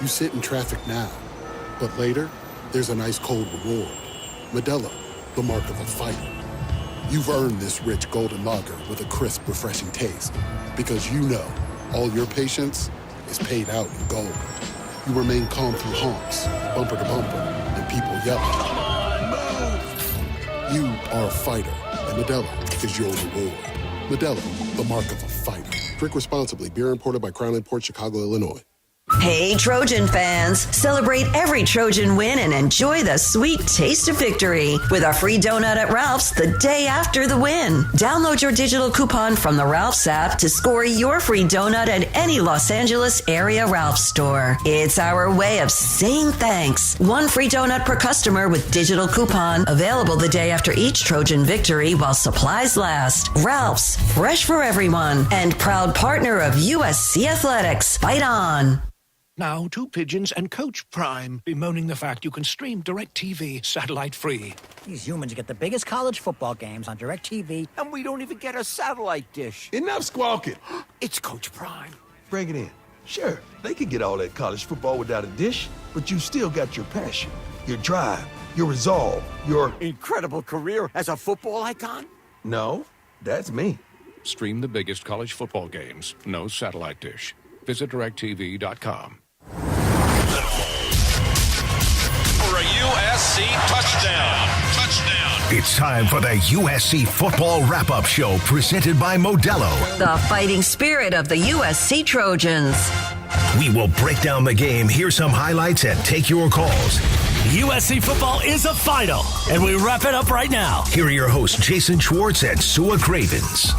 You sit in traffic now, but later, there's an ice-cold reward. Modelo, the mark of a fighter. You've earned this rich golden lager with a crisp, refreshing taste. Because you know, all your patience is paid out in gold. You remain calm through honks, bumper to bumper, and people yelling. Come on, move! You are a fighter, and Modelo is your reward. Modelo, the mark of a fighter. Drink responsibly. Beer imported by Crown Imports, Chicago, Illinois. Hey, Trojan fans, celebrate every Trojan win and enjoy the sweet taste of victory with a free donut at Ralph's the day after the win. Download your digital coupon from the Ralph's app to score your free donut at any Los Angeles area Ralph's store. It's our way of saying thanks. One free donut per customer with digital coupon, available the day after each Trojan victory while supplies last. Ralph's, fresh for everyone, and proud partner of USC Athletics. Fight on. Now, Two Pigeons and Coach Prime bemoaning the fact you can stream DirecTV satellite-free. These humans get the biggest college football games on DirecTV, and we don't even get a satellite dish. Enough squawking. It's Coach Prime. Bring it in. Sure, they can get all that college football without a dish, but you still got your passion, your drive, your resolve, your... incredible career as a football icon? No, that's me. Stream the biggest college football games. No satellite dish. Visit DirecTV.com. For a USC touchdown. It's time for the USC Football Wrap-Up Show presented by Modelo. The fighting spirit of the USC Trojans. We will break down the game, hear some highlights, and take your calls. USC football is a final, and we wrap it up right now. Here are your hosts, Jason Schwartz and Sua Cravens.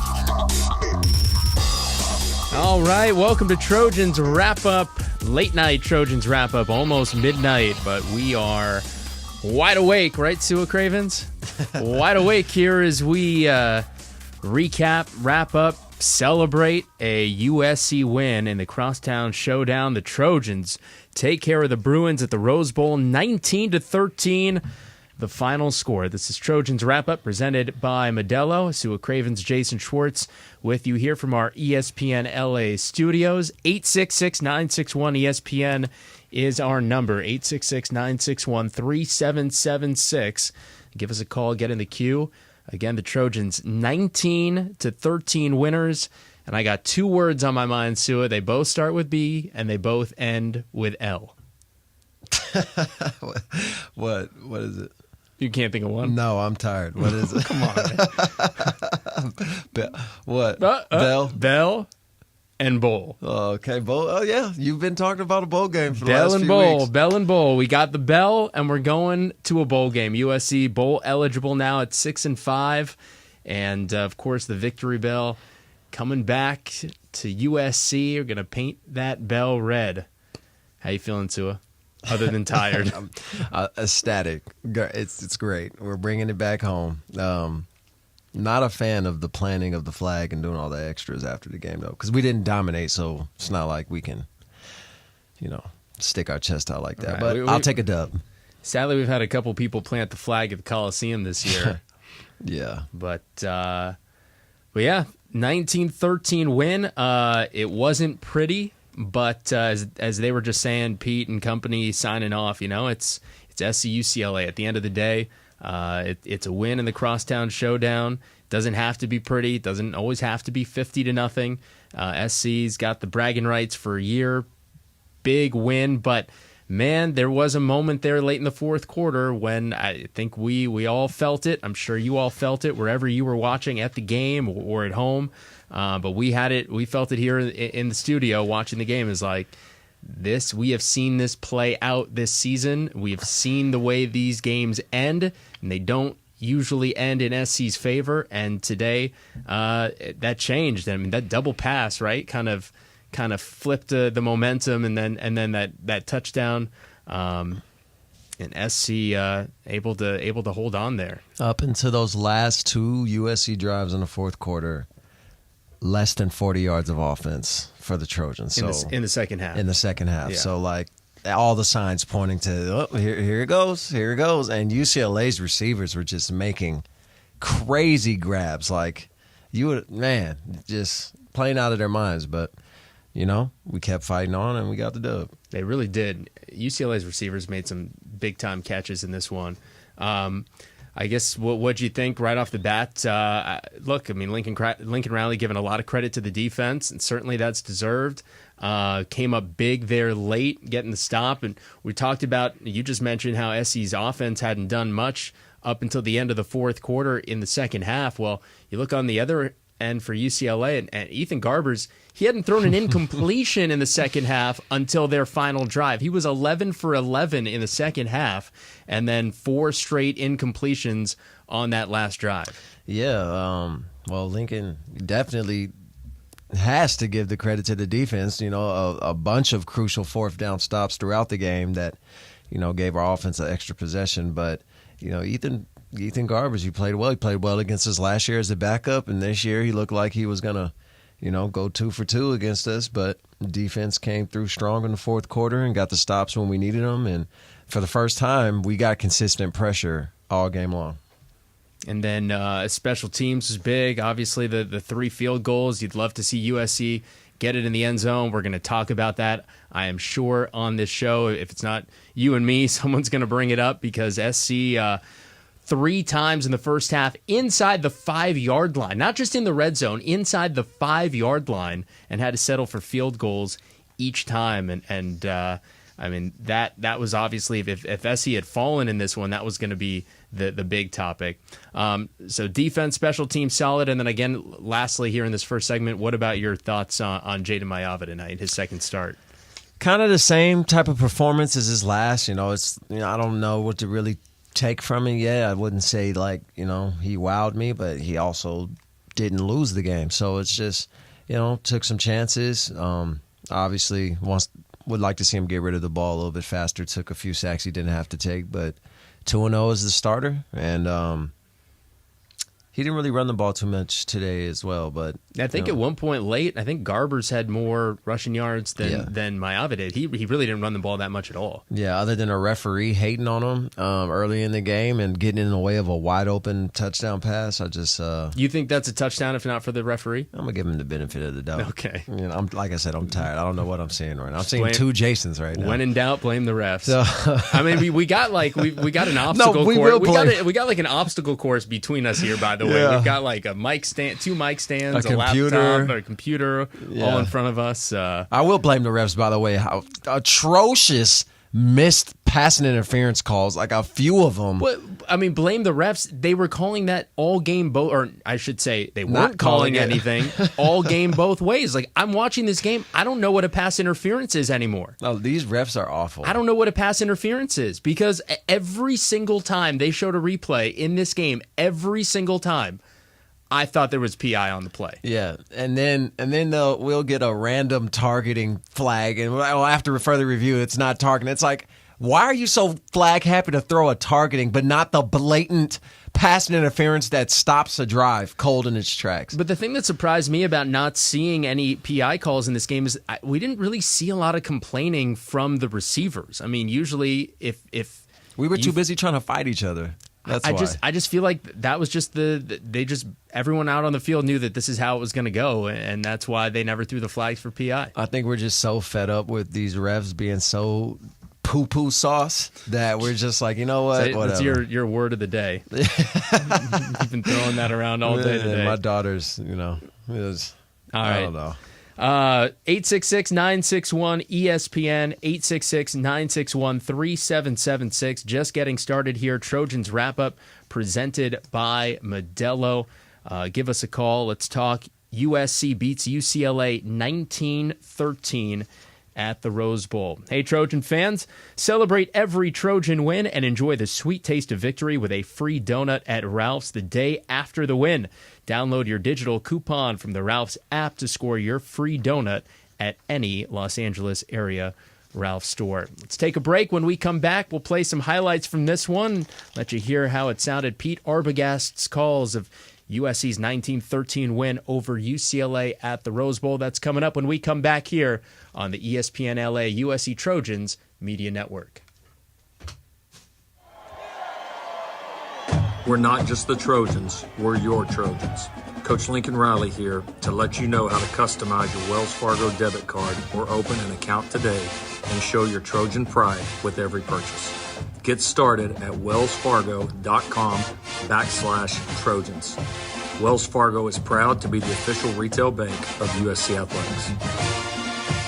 All right, welcome to Trojans Wrap-Up, late night Trojans Wrap-Up, almost midnight, but we are wide awake, right, Sua Cravens? Wide awake here as we recap, wrap up, celebrate a USC win in the Crosstown Showdown. The Trojans take care of the Bruins at the Rose Bowl, 19-13. The final score. This is Trojans Wrap-Up presented by Modelo. Sua Cravens, Jason Schwartz with you here from our ESPN LA studios. 866-961-ESPN is our number. 866-961-3776. Give us a call. Get in the queue. Again, the Trojans 19-13 winners. And I got two words on my mind, Sua. They both start with B and they both end with L. What is it? You can't think of one? No, I'm tired. What is it? Come on, man. What? Bell and Bowl. Oh, okay, Bowl. Oh, yeah. You've been talking about a bowl game for the Bell last and few Bowl. weeks. Bell and Bowl. We got the bell, and we're going to a bowl game. USC bowl eligible now at 6-5. And, of course, the victory bell coming back to USC. We're going to paint that bell red. How you feeling, Tua? Other than tired. Ecstatic. It's great. We're bringing it back home. Not a fan of the planting of the flag and doing all the extras after the game, though, because we didn't dominate, so it's not like we can, stick our chest out like that. Right. But I'll take a dub. Sadly, we've had a couple people plant the flag at the Coliseum this year. Yeah. But yeah, 19-13 win. It wasn't pretty. But as they were just saying, Pete and company signing off, it's SC UCLA. At the end of the day, it's a win in the Crosstown Showdown. Doesn't have to be pretty. Doesn't always have to be 50-0. SC's got the bragging rights for a year. Big win, but man, there was a moment there late in the fourth quarter when I think we all felt it. I'm sure you all felt it wherever you were watching at the game or at home. But we felt it here in the studio watching the game. Is like this. We have seen this play out this season. We have seen the way these games end, and they don't usually end in SC's favor. And today, that changed. I mean, that double pass, right, kind of flipped the momentum, and then that touchdown, and SC able to hold on there up into those last two USC drives in the fourth quarter. Less than 40 yards of offense for the Trojans. So in the second half. In the second half. Yeah. So, all the signs pointing to, here it goes. And UCLA's receivers were just making crazy grabs. Just playing out of their minds. But we kept fighting on and we got the dub. They really did. UCLA's receivers made some big-time catches in this one. I guess what'd you think right off the bat? Look, I mean, Lincoln Riley giving a lot of credit to the defense, and certainly that's deserved. Came up big there late, getting the stop. And we talked about, you just mentioned how SC's offense hadn't done much up until the end of the fourth quarter in the second half. Well, you look on the other end for UCLA, and Ethan Garbers, he hadn't thrown an incompletion in the second half until their final drive. He was 11 for 11 in the second half, and then 4 straight incompletions on that last drive. Yeah, well, Lincoln definitely has to give the credit to the defense. A bunch of crucial fourth down stops throughout the game that, gave our offense an extra possession. But, Ethan Garbers, he played well. He played well against us last year as a backup, and this year he looked like he was going to, go 2 for 2 against us. But defense came through strong in the fourth quarter and got the stops when we needed them. And for the first time, we got consistent pressure all game long. And then special teams was big. Obviously, the 3 field goals. You'd love to see USC get it in the end zone. We're going to talk about that, I am sure, on this show. If it's not you and me, someone's going to bring it up, because SC 3 times in the first half inside the 5-yard line, not just in the red zone, inside the 5-yard line, and had to settle for field goals each time. And I mean, that was obviously, if SC had fallen in this one, that was going to be the big topic. So defense, special teams, solid. And then again, lastly here in this first segment, what about your thoughts on Jaden Mayava tonight, his second start? Kind of the same type of performance as his last. I don't know what to really take from it yet. I wouldn't say he wowed me, but he also didn't lose the game. So it's just, took some chances. Obviously would like to see him get rid of the ball a little bit faster. Took a few sacks he didn't have to take, but 2-0 as the starter, and he didn't really run the ball too much today as well. But I think at one point late, I think Garbers had more rushing yards than Mayava did. He really didn't run the ball that much at all. Yeah, other than a referee hating on him early in the game and getting in the way of a wide open touchdown pass. I just you think that's a touchdown if not for the referee? I'm gonna give him the benefit of the doubt. Okay. I'm like I said, I'm tired. I don't know what I'm seeing right now. I'm seeing 2 Jasons right now. When in doubt, blame the refs. So, I mean, we got an obstacle course. We got like an obstacle course between us here. By the way, we've got like a mic stand, 2 mic stands, a laptop, a computer, all in front of us. I will blame the refs, by the way. How atrocious missed passing interference calls, like a few of them. Well, I mean, blame the refs. They were calling that all game or I should say they weren't calling anything all game both ways. Like, I'm watching this game. I don't know what a pass interference is anymore. No, these refs are awful. I don't know what a pass interference is, because every single time they showed a replay in this game, every single time, I thought there was PI on the play. Yeah, and then we'll get a random targeting flag, and after further review, it's not targeting. It's like, why are you so flag happy to throw a targeting, but not the blatant passing interference that stops a drive cold in its tracks? But the thing that surprised me about not seeing any PI calls in this game is we didn't really see a lot of complaining from the receivers. I mean, usually if we were too busy trying to fight each other. That's why. I just feel like that was just everyone out on the field knew that this is how it was going to go, and that's why they never threw the flags for PI. I think we're just so fed up with these refs being so poo-poo sauce that we're just like, you know what? That's your word of the day. You've been throwing that around all day today. My daughter's, I don't know. 866-961-ESPN, 866-961-3776. Just getting started here. Trojans wrap-up presented by Modelo. Give us a call. Let's talk. USC beats UCLA 19-13 at the Rose Bowl. Hey, Trojan fans, celebrate every Trojan win and enjoy the sweet taste of victory with a free donut at Ralph's the day after the win. Download your digital coupon from the Ralph's app to score your free donut at any Los Angeles area Ralph's store. Let's take a break. When we come back, we'll play some highlights from this one, let you hear how it sounded. Pete Arbogast's calls of USC's 19-13 win over UCLA at the Rose Bowl. That's coming up when we come back here on the ESPN LA USC Trojans Media Network. We're not just the Trojans, we're your Trojans. Coach Lincoln Riley here to let you know how to customize your Wells Fargo debit card or open an account today and show your Trojan pride with every purchase. Get started at wellsfargo.com/Trojans. Wells Fargo is proud to be the official retail bank of USC Athletics.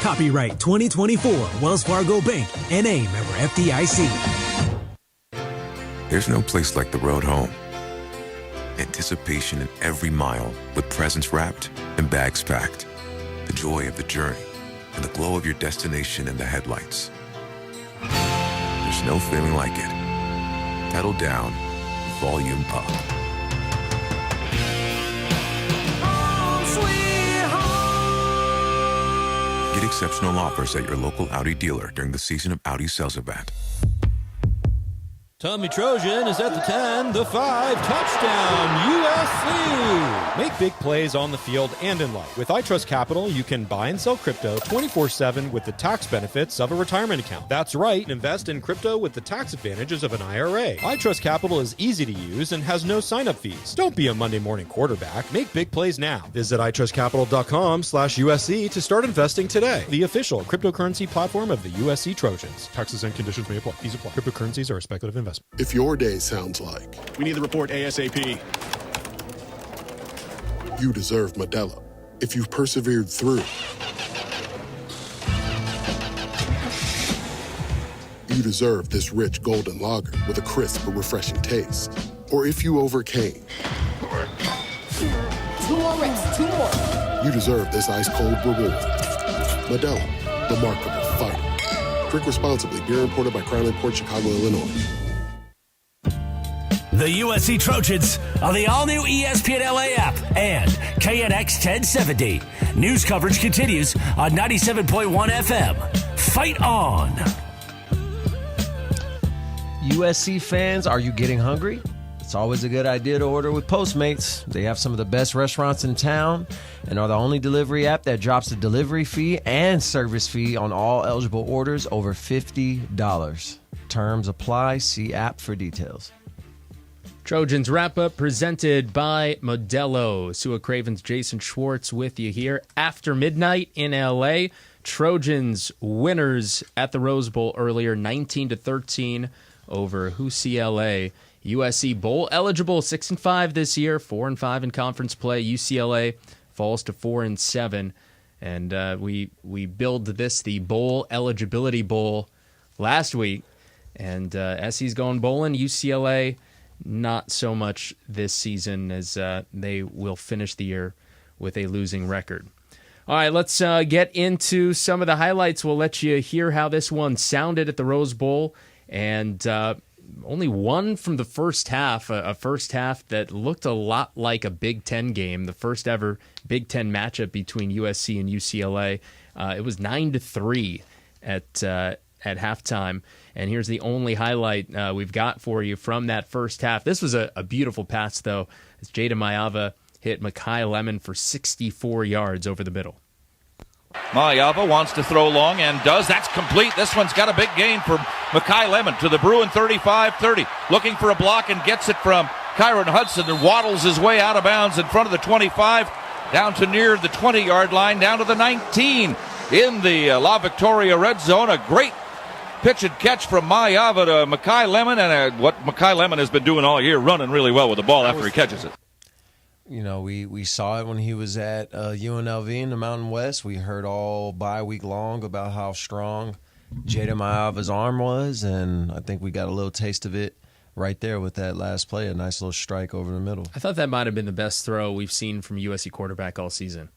Copyright 2024 Wells Fargo Bank, N.A. member FDIC. There's no place like the road home. Anticipation in every mile with presents wrapped and bags packed. The joy of the journey and the glow of your destination in the headlights. There's no feeling like it. Pedal down, volume up. Get exceptional offers at your local Audi dealer during the Season of Audi Sales event. Tommy Trojan is at the 10, the 5, touchdown, USC! Make big plays on the field and in life. With iTrust Capital, you can buy and sell crypto 24/7 with the tax benefits of a retirement account. That's right, invest in crypto with the tax advantages of an IRA. iTrust Capital is easy to use and has no sign-up fees. Don't be a Monday morning quarterback. Make big plays now. Visit itrustcapital.com/USC to start investing today. The official cryptocurrency platform of the USC Trojans. Taxes and conditions may apply. Fees apply. Cryptocurrencies are a speculative investment. If your day sounds like we need the report ASAP, you deserve Modelo. If you've persevered through, you deserve this rich golden lager with a crisp but refreshing taste. Or if you overcame, 2 more reps, 2 more. You deserve this ice cold reward. Modelo, the mark of a fighter. Drink responsibly. Beer imported by Crown Imports, Chicago, Illinois. The USC Trojans on the all-new ESPN LA app and KNX 1070. News coverage continues on 97.1 FM. Fight on! USC fans, are you getting hungry? It's always a good idea to order with Postmates. They have some of the best restaurants in town and are the only delivery app that drops a delivery fee and service fee on all eligible orders over $50. Terms apply. See app for details. Trojans wrap-up presented by Modelo. Sua Cravens, Jason Schwartz with you here after midnight in L.A. Trojans winners at the Rose Bowl earlier, 19-13 over UCLA. USC bowl eligible, 6-5 this year, 4-5 in conference play. UCLA falls to 4-7, and we billed this the bowl eligibility bowl last week, and SC's going bowling. UCLA not so much this season, as they will finish the year with a losing record. All right, let's get into some of the highlights. We'll let you hear how this one sounded at the Rose Bowl, and only one from the first half, a first half that looked a lot like a Big Ten game, the first ever Big Ten matchup between USC and UCLA. It was 9-3 at halftime. And here's the only highlight we've got for you from that first half. This was a beautiful pass, though, as Jada Mayava hit Makai Lemon for 64 yards over the middle. Mayava wants to throw long and does. That's complete. This one's got a big gain for Makai Lemon to the Bruin 35-30. Looking for a block and gets it from Kyron Hudson and waddles his way out of bounds in front of the 25, down to near the 20-yard line, down to the 19 in the La Victoria red zone. A great pitch and catch from Mayava to Makai Lemon, and what Makai Lemon has been doing all year, running really well with the ball after he catches it. You know, we saw it when he was at UNLV in the Mountain West. We heard all bye week long about how strong Jada Mayava's arm was, and I think we got a little taste of it right there with that last play, a nice little strike over the middle. I thought that might have been the best throw we've seen from USC quarterback all season.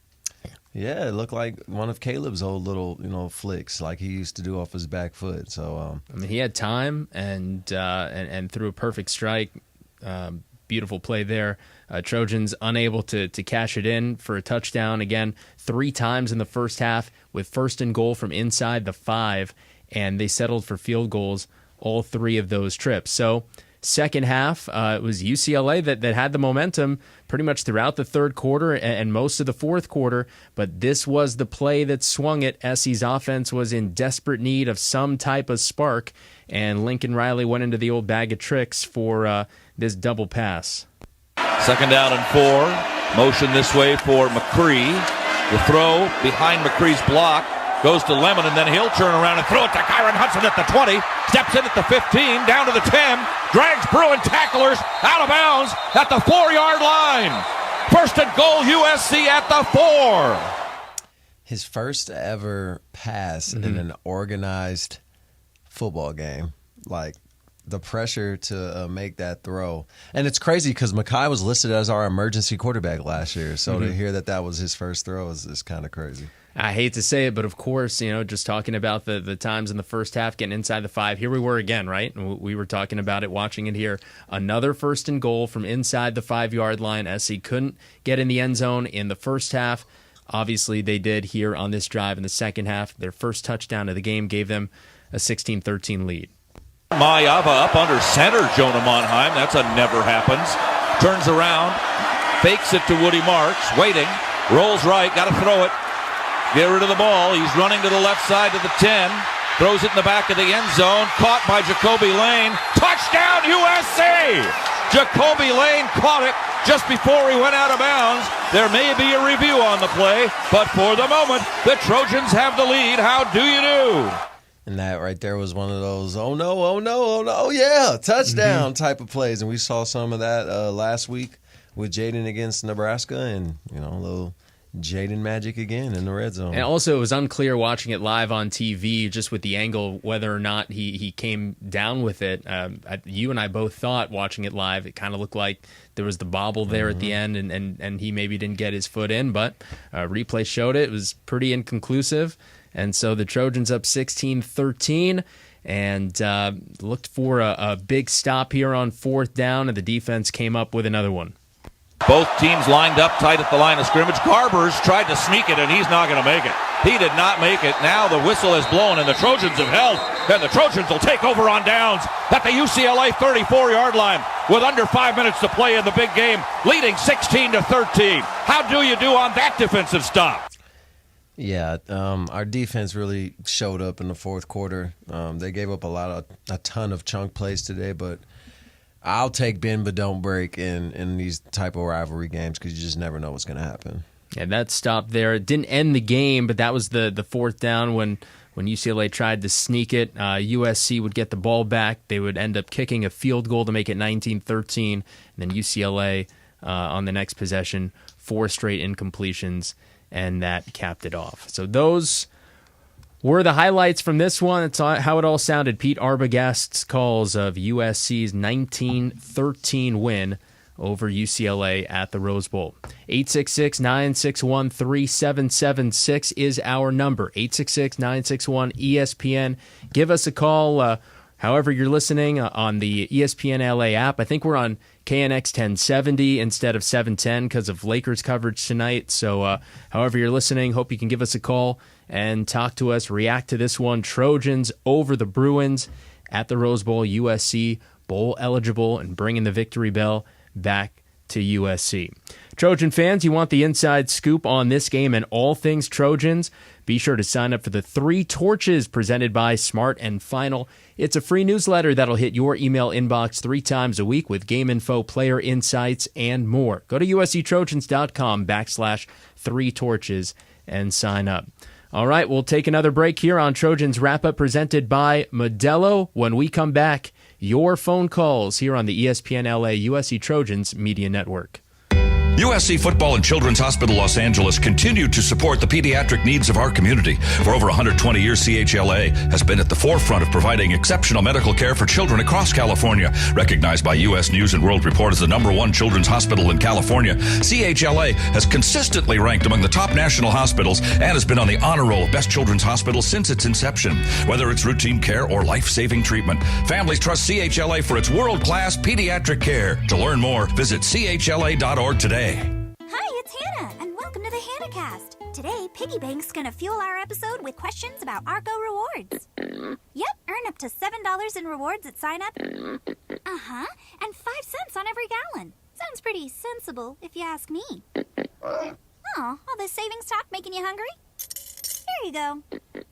Yeah, it looked like one of Caleb's old little, flicks, like he used to do off his back foot. So, I mean, he had time and threw a perfect strike. Beautiful play there. Trojans unable to cash it in for a touchdown again 3 times in the first half with first and goal from inside the 5, and they settled for field goals all 3 of those trips. So second half, it was UCLA that had the momentum pretty much throughout the third quarter and most of the fourth quarter, but this was the play that swung it. SC's offense was in desperate need of some type of spark, and Lincoln Riley went into the old bag of tricks for this double pass. Second down and 4. Motion this way for McCree. The throw behind McCree's block goes to Lemon, and then he'll turn around and throw it to Kyron Hudson at the 20. Steps in at the 15, down to the 10. Drags Bruin tacklers out of bounds at the 4-yard line. First and goal, USC at the 4. His first ever pass in an organized football game. Like, the pressure to make that throw. And it's crazy because Mekhi was listed as our emergency quarterback last year. So to hear that was his first throw is kind of crazy. I hate to say it, but of course, just talking about the times in the first half getting inside the 5. Here we were again, right? We were talking about it, watching it here. Another first and goal from inside the 5-yard line. SC couldn't get in the end zone in the first half. Obviously, they did here on this drive in the second half. Their first touchdown of the game gave them a 16-13 lead. Mayava up under center, Jonah Monheim. That's a never happens. Turns around, fakes it to Woody Marks, waiting, rolls right, got to throw it. Get rid of the ball. He's running to the left side to the 10. Throws it in the back of the end zone. Caught by Jacoby Lane. Touchdown, USC! Jacoby Lane caught it just before he went out of bounds. There may be a review on the play, but for the moment, the Trojans have the lead. How do you do? And that right there was one of those, oh no, yeah, touchdown type of plays. And we saw some of that last week with Jaden against Nebraska, and, a little Jaden magic again in the red zone. And also, it was unclear watching it live on TV, just with the angle, whether or not he came down with it. You and I both thought, watching it live, it kind of looked like there was the bobble there at the end, and he maybe didn't get his foot in, but replay showed it. It was pretty inconclusive. And so the Trojans up 16-13 and looked for a big stop here on 4th down, and the defense came up with another one. Both teams lined up tight at the line of scrimmage. Garbers tried to sneak it, and he's not going to make it. He did not make it. Now the whistle is blown, and the Trojans have held, and the Trojans will take over on downs at the UCLA 34-yard line with under 5 minutes to play in the big game, leading 16-13. How do you do on that defensive stop? Yeah, our defense really showed up in the fourth quarter. They gave up a ton of chunk plays today, but I'll take bend but don't break in these type of rivalry games because you just never know what's going to happen. Yeah, that stop there. It didn't end the game, but that was the 4th down when UCLA tried to sneak it. USC would get the ball back. They would end up kicking a field goal to make it 19-13, and then UCLA on the next possession, 4 straight incompletions, and that capped it off. So those were the highlights from this one. It's how it all sounded. Pete Arbogast's calls of USC's 19-13 win over UCLA at the Rose Bowl. 866-961-3776 is our number. 866-961-ESPN. Give us a call however you're listening on the ESPN LA app. I think we're on KNX 1070 instead of 710 because of Lakers coverage tonight. So however you're listening, hope you can give us a call and talk to us, react to this one. Trojans over the Bruins at the Rose Bowl. USC bowl eligible and bringing the victory bell back to USC. Trojan fans, you want the inside scoop on this game and all things Trojans? Be sure to sign up for the 3 Torches presented by Smart and Final. It's a free newsletter that'll hit your email inbox 3 times a week with game info, player insights, and more. Go to usctrojans.com/3 Torches and sign up. All right, we'll take another break here on Trojans Wrap-Up presented by Modelo. When we come back, your phone calls here on the ESPN LA USC Trojans Media Network. USC Football and Children's Hospital Los Angeles continue to support the pediatric needs of our community. For over 120 years, CHLA has been at the forefront of providing exceptional medical care for children across California. Recognized by U.S. News and World Report as the #1 children's hospital in California, CHLA has consistently ranked among the top national hospitals and has been on the honor roll of best children's hospitals since its inception. Whether it's routine care or life-saving treatment, families trust CHLA for its world-class pediatric care. To learn more, visit chla.org today. Hi, it's Hannah, and welcome to the HannahCast. Today, Piggy Bank's gonna fuel our episode with questions about Argo rewards. Yep, earn up to $7 in rewards at sign-up. Uh-huh, and 5 cents on every gallon. Sounds pretty sensible, if you ask me. Oh, all this savings talk making you hungry? Here you go.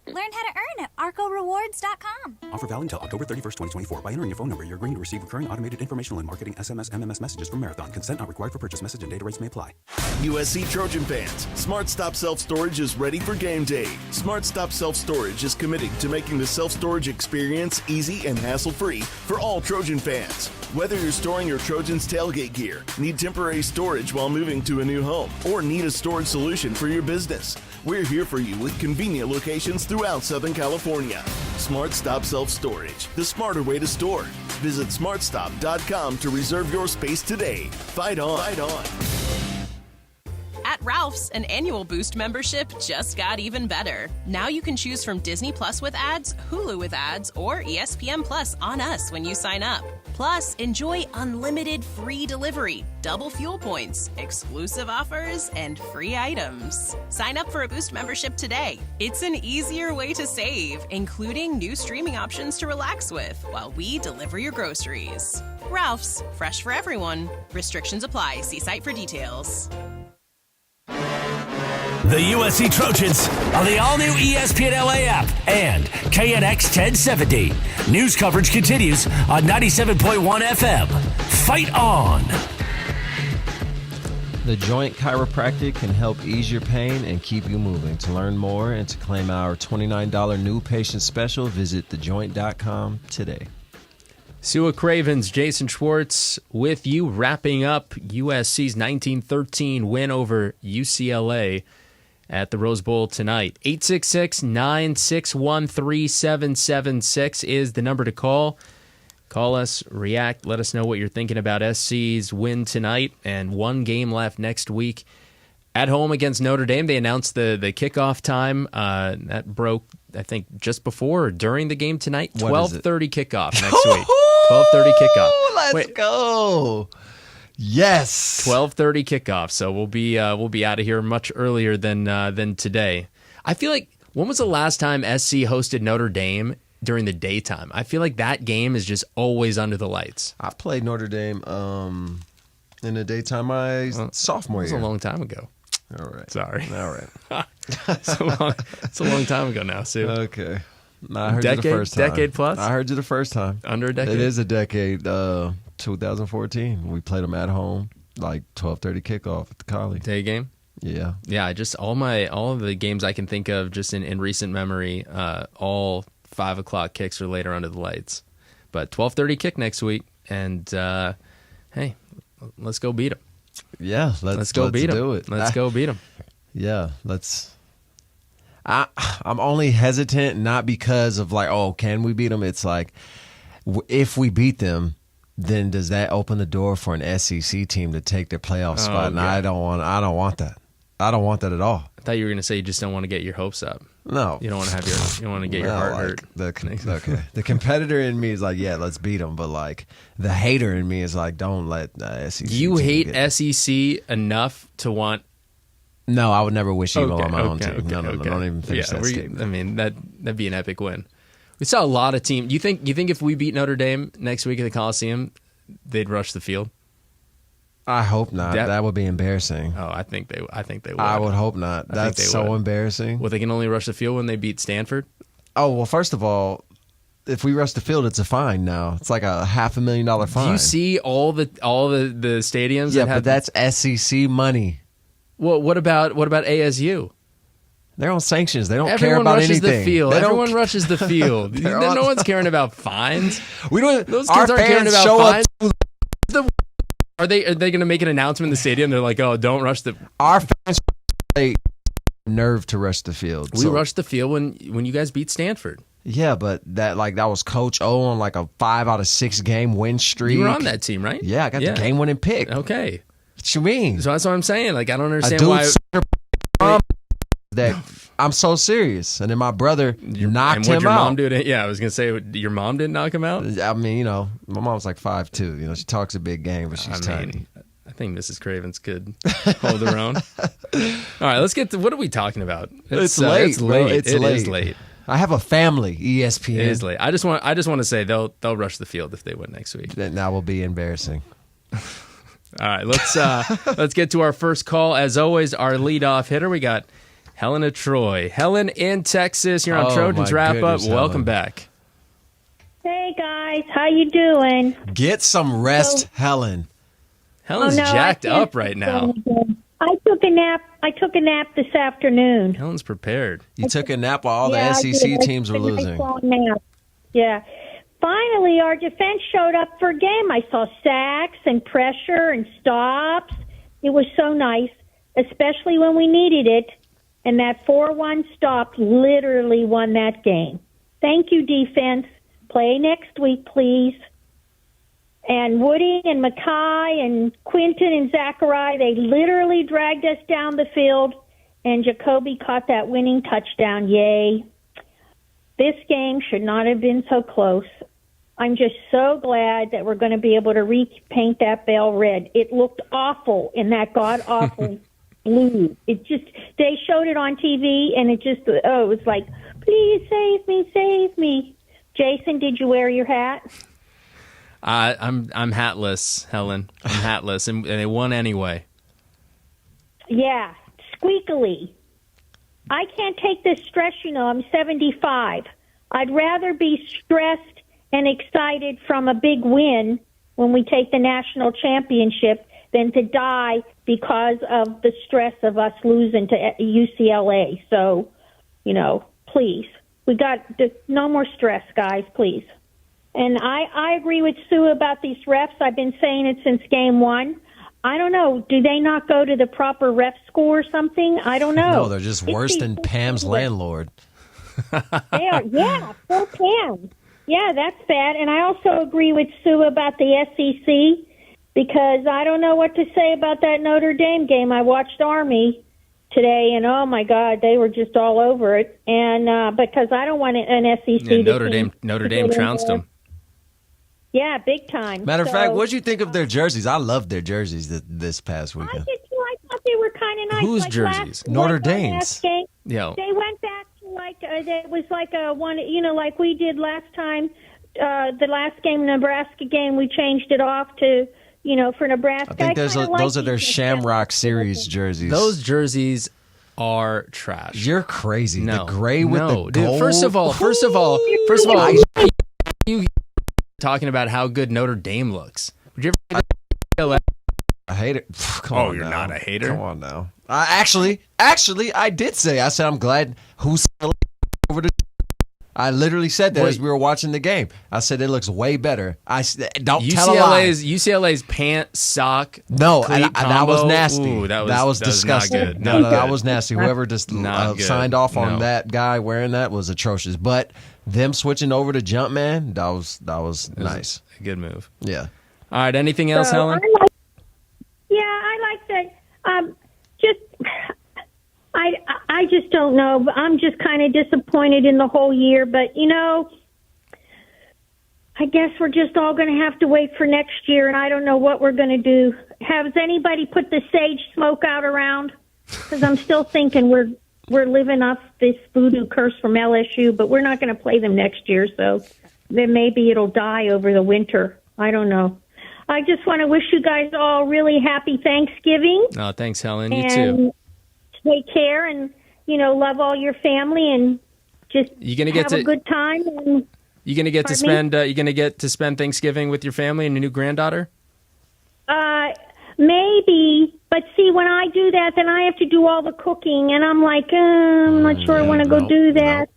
Learn how to earn at arcorewards.com. Offer valid until October 31st, 2024. By entering your phone number, you're agreeing to receive recurring automated informational and marketing SMS, MMS messages from Marathon. Consent not required for purchase. Message and data rates may apply. USC Trojan fans, SmartStop Self Storage is ready for game day. SmartStop Self Storage is committed to making the self-storage experience easy and hassle-free for all Trojan fans. Whether you're storing your Trojans tailgate gear, need temporary storage while moving to a new home, or need a storage solution for your business, we're here for you with convenient locations throughout Southern California. SmartStop Self Storage, the smarter way to store. Visit smartstop.com to reserve your space today. Fight on. Fight on. At Ralph's, an annual Boost membership just got even better. Now you can choose from Disney Plus with ads, Hulu with ads, or ESPN Plus on us when you sign up. Plus, enjoy unlimited free delivery, double fuel points, exclusive offers, and free items. Sign up for a Boost membership today. It's an easier way to save, including new streaming options to relax with while we deliver your groceries. Ralph's, fresh for everyone. Restrictions apply. See site for details. The USC Trojans on the all-new ESPN LA app and KNX 1070. News coverage continues on 97.1 FM. Fight on! The Joint Chiropractic can help ease your pain and keep you moving. To learn more and to claim our $29 new patient special, visit thejoint.com today. Sua Cravens, Jason Schwartz with you, wrapping up USC's 1913 win over UCLA at the Rose Bowl tonight. 866-961-3776 is the number to call. Call us, react, let us know what you're thinking about SC's win tonight and one game left next week. At home against Notre Dame, they announced the kickoff time. That broke, I think, just before or during the game tonight. 12:30 kickoff next week. 12:30 kickoff. Let's go. Yes. 12:30 kickoff. So we'll be out of here much earlier than today. I feel like, when was the last time SC hosted Notre Dame during the daytime? I feel like that game is just always under the lights. I played Notre Dame in the daytime my sophomore year. It was a long time ago. All right. Sorry. All right. It's a long time ago now, Sue. Okay. No, I heard you the first time. Decade plus? I heard you the first time. Under a decade? It is a decade. 2014. We played them at home, like 12:30 kickoff at the College. Day game? Yeah. Yeah, just all of the games I can think of just in recent memory, all 5 o'clock kicks are later under the lights. But 12:30 kick next week, and hey, let's go beat them. Yeah, let's go beat them. Do it. Let's go beat them. Yeah, let's. I'm only hesitant not because of like, oh, can we beat them? It's like, if we beat them, then does that open the door for an SEC team to take their playoff spot? And I don't want that. I don't want that at all. I thought you were going to say you just don't want to get your hopes up. No, you don't want to have you don't want to get your heart hurt. Okay, the competitor in me is like, yeah, let's beat them, but like the hater in me is like, don't let SEC. You hate SEC enough to want. No, I would never wish evil on my own team. No, don't even finish that statement. I mean, that'd be an epic win. We saw a lot of teams. You think if we beat Notre Dame next week at the Coliseum, they'd rush the field? I hope not. That would be embarrassing. Oh, I think they would. I would hope not. That's so embarrassing. Well, they can only rush the field when they beat Stanford? Oh, well, first of all, if we rush the field, it's a fine now. It's like a $500,000 fine. Do you see all the stadiums? Yeah, but that's SEC money. Well, what about ASU? They're on sanctions. They don't care about anything. Everyone rushes the field. No one's caring about fines. We don't. Those kids aren't caring about fines. Are they going to make an announcement in the stadium? They're like, oh, don't rush the. Our fans nerve to rush the field. We rushed the field when you guys beat Stanford. Yeah, but that was Coach O on like a 5 out of 6 game win streak. You were on that team, right? Yeah, I got the game winning pick. Okay. What you mean? So that's what I'm saying. Like, I don't understand why. That I'm so serious, and then my brother knocked him your out. Mom do it? Yeah, I was gonna say your mom didn't knock him out. I mean, my mom's like 5'2". She talks a big game, but she's tiny. I think Mrs. Cravens could hold her own. All right, let's get to what are we talking about? It's late. It's late. It is late. I have a family. ESPN. It is late. I just want to say they'll rush the field if they win next week. That will be embarrassing. All right, let's get to our first call. As always, our leadoff hitter. We got Helen of Troy. Helen in Texas. You're on Trojans my Wrap Up. goodness, Welcome Helen. back. Hey guys, how you doing? Get some rest, Helen. Helen's jacked up right now. I took a nap. I took a nap this afternoon. Helen's prepared. You took a nap while all Yeah, the I SEC did. teams were I took a nice losing. long nap. Yeah. Finally, our defense showed up for a game. I saw sacks and pressure and stops. It was so nice, especially when we needed it. And that 4-1 stop literally won that game. Thank you, defense. Play next week, please. And Woody and Mackay and Quinton and Zachariah, they literally dragged us down the field, and Jacoby caught that winning touchdown. Yay. This game should not have been so close. I'm just so glad that we're going to be able to repaint that bell red. It looked awful in that god-awful blue. It just, they showed it on TV, and it just, it was like, please save me, save me. Jason, did you wear your hat? I'm hatless, Helen. I'm hatless, and they won anyway. Yeah, squeakily. I can't take this stress, I'm 75. I'd rather be stressed and excited from a big win when we take the national championship than to die because of the stress of us losing to UCLA. So, please. We got no more stress, guys, please. And I agree with Sue about these refs. I've been saying it since game one. I don't know. Do they not go to the proper ref score or something? I don't know. No, they're just worse than Pam's landlord. They are, yeah, poor Pam. Yeah, that's bad. And I also agree with Sue about the SEC because I don't know what to say about that Notre Dame game. I watched Army today, and oh my God, they were just all over it. And because I don't want an SEC. Yeah, Notre Dame trounced them. Yeah, big time. Matter of fact, what did you think of their jerseys? I loved their jerseys this past weekend. I did too. I thought they were kind of nice. Whose jerseys? Notre Dame's. Yeah. They went back to it was like a one, like we did last time. The last game, Nebraska game, we changed it off to, for Nebraska. I think those are their Shamrock Series jerseys. Those jerseys are trash. You're crazy. No. The gray with the gold. Dude, first of all, you talking about how good Notre Dame looks. Would you ever I hate it. Come on you're now. not a hater? Come on now. Actually, I did say. I said I'm glad who's over the. I literally said that as we were watching the game. I said it looks way better. Don't tell a lie. UCLA's pant sock. No, cleat that was combo. nasty. Ooh, that was disgusting. Not good. No, Not that good. was nasty. Whoever just signed off on that guy wearing that was atrocious. But them switching over to Jumpman, that was nice. A good move. Yeah. All right. Anything else, Helen? I like that. I just don't know. I'm just kind of disappointed in the whole year, but I guess we're just all going to have to wait for next year, and I don't know what we're going to do. Has anybody put the sage smoke out around? Because I'm still thinking we're living off this voodoo curse from LSU, but we're not going to play them next year, so then maybe it'll die over the winter. I don't know. I just want to wish you guys all really happy Thanksgiving. Oh, thanks, Helen. You And too. take care and, love all your family and just have a good time. And, you gonna get to spend? You gonna get to spend Thanksgiving with your family and your new granddaughter? Maybe, but see, when I do that, then I have to do all the cooking, and I'm like, I'm not sure I want to go do that.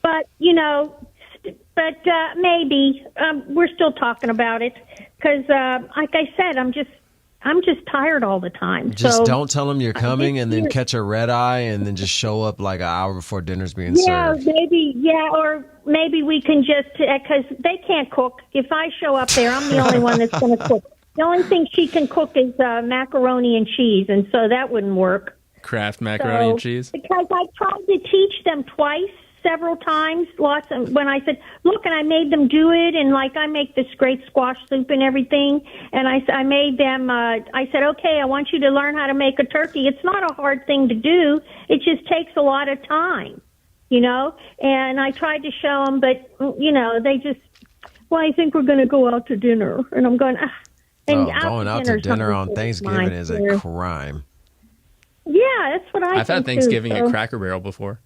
But maybe we're still talking about it because, like I said, I'm just tired all the time. Just so, don't tell them you're coming and then catch a red eye and then just show up like an hour before dinner's being served. Or maybe we can just, because they can't cook. If I show up there, I'm the only one that's going to cook. The only thing she can cook is macaroni and cheese, and so that wouldn't work. Kraft macaroni and cheese? Because I tried to teach them several times, when I said, look, and I made them do it, and like I make this great squash soup and everything, and I made them, I said, okay, I want you to learn how to make a turkey. It's not a hard thing to do. It just takes a lot of time, and I tried to show them, but, they just, I think we're going to go out to dinner, and I'm going, going out to dinner on Thanksgiving is a crime. Yeah, that's what I've had think Thanksgiving too, so. at Cracker Barrel before.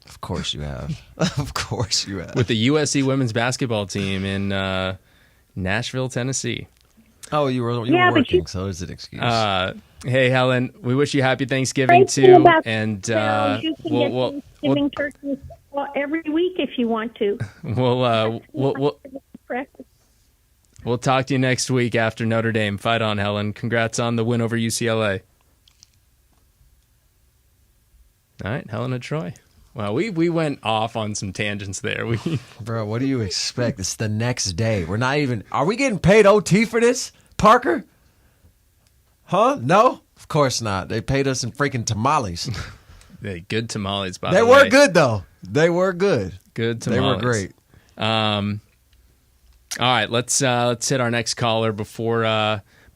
Of course you have. Of course you have. With the USC women's basketball team in Nashville, Tennessee. Oh, you were working, so it's an excuse. Hey, Helen, we wish you happy Thanksgiving too, and You can get Thanksgiving turkeys every week if you want to. We'll talk to you next week after Notre Dame. Fight on, Helen. Congrats on the win over UCLA. All right, Helen and Troy. Well, we went off on some tangents there. Bro, what do you expect? It's the next day. We're not even... Are we getting paid OT for this, Parker? Huh? No? Of course not. They paid us in freaking tamales. Good tamales, by the way. They were good, though. They were good. Good tamales. They were great. All right, let's hit our next caller before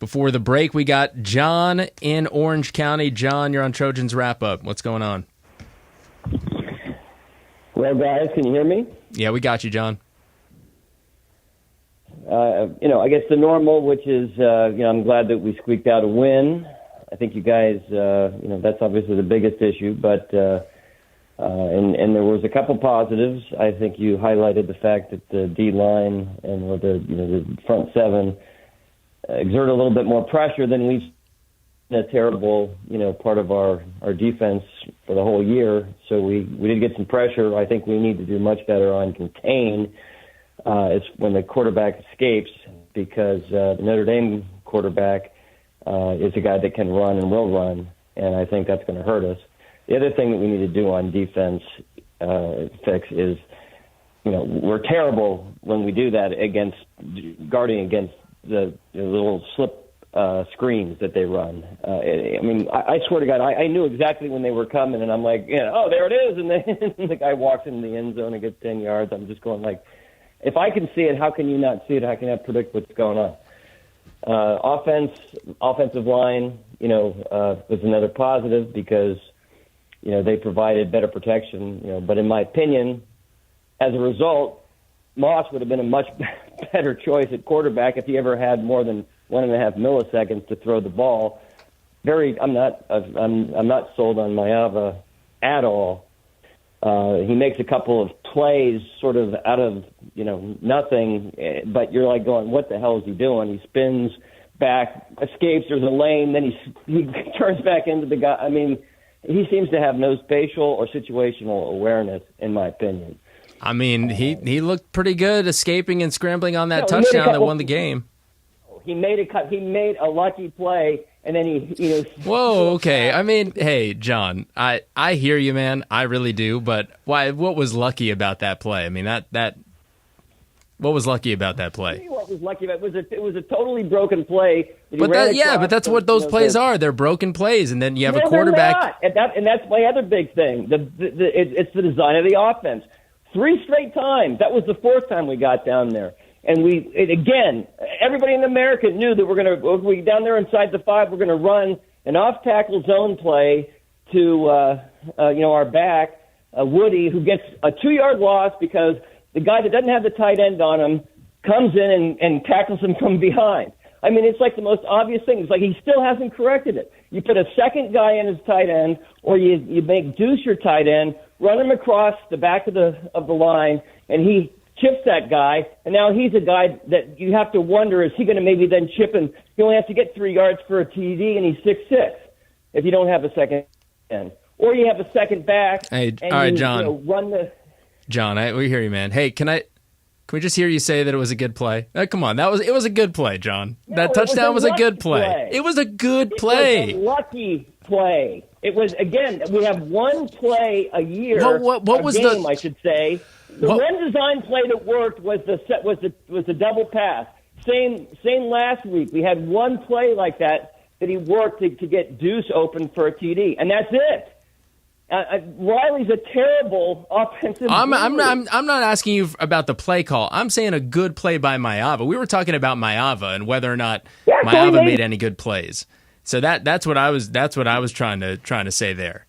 the break. We got John in Orange County. John, you're on Trojans Wrap-Up. What's going on? Well, guys, can you hear me? Yeah, we got you, John. I guess the normal, which is, I'm glad that we squeaked out a win. I think you guys, that's obviously the biggest issue, but and there was a couple positives. I think you highlighted the fact that the D line and the front seven exert a little bit more pressure than we've seen a terrible, part of our defense for the whole year. So we did get some pressure. I think we need to do much better on contain. It's when the quarterback escapes, because the Notre Dame quarterback is a guy that can run and will run, and I think that's going to hurt us. The other thing that we need to do on defense fix is, we're terrible when we do that against guarding against the little slip screens that they run. I swear to God, I knew exactly when they were coming, and I'm like, oh, there it is, and then the guy walks into the end zone and gets 10 yards. I'm just going like, if I can see it, how can you not see it? How can I predict what's going on? Offensive line, was another positive because, they provided better protection, but in my opinion, as a result, Moss would have been a much better choice at quarterback if he ever had more than 1.5 milliseconds to throw the ball. I'm not sold on Maeva at all. He makes a couple of plays sort of out of, nothing, but you're like going, what the hell is he doing? He spins back, escapes, there's a lane, then he turns back into the guy. He seems to have no spatial or situational awareness, in my opinion. He looked pretty good escaping and scrambling on that touchdown that won the game. He made a lucky play, and then he Whoa, okay. Hey, John, I hear you, man. I really do. But why? What was lucky about that play? What was lucky about that play? What was lucky about it was a totally broken play. But that's what those plays are. They're broken plays, and then you have a quarterback. And that's my other big thing. It's the design of the offense. 3 straight times. That was the 4th time we got down there. And again, everybody in America knew that we down there inside the 5, we're going to run an off-tackle zone play to, our back, Woody, who gets a 2-yard loss because the guy that doesn't have the tight end on him comes in and tackles him from behind. It's like the most obvious thing. It's like he still hasn't corrected it. You put a second guy in as tight end, or you make Deuce your tight end, run him across the back of the line, and he chips that guy, and now he's a guy that you have to wonder, is he going to maybe then chip him? He only has to get 3 yards for a TD, and he's 6'6", if you don't have a second end. Or you have a second back. Hey, and all right, John. Run the... John, we hear you, man. Hey, can we just hear you say that it was a good play? Come on, it was a good play, John. No, that touchdown was a good play. It was a good play. It was a lucky play. It was, again, we have one play a year. What was game, I should say. The one design play that worked was the double pass. Same last week. We had one play like that he worked to get Deuce open for a TD, and that's it. Riley's a terrible offensive. I'm not asking you about the play call. I'm saying a good play by Maeva. We were talking about Maeva and whether or not Maeva made any good plays. So that's what I was trying to say there.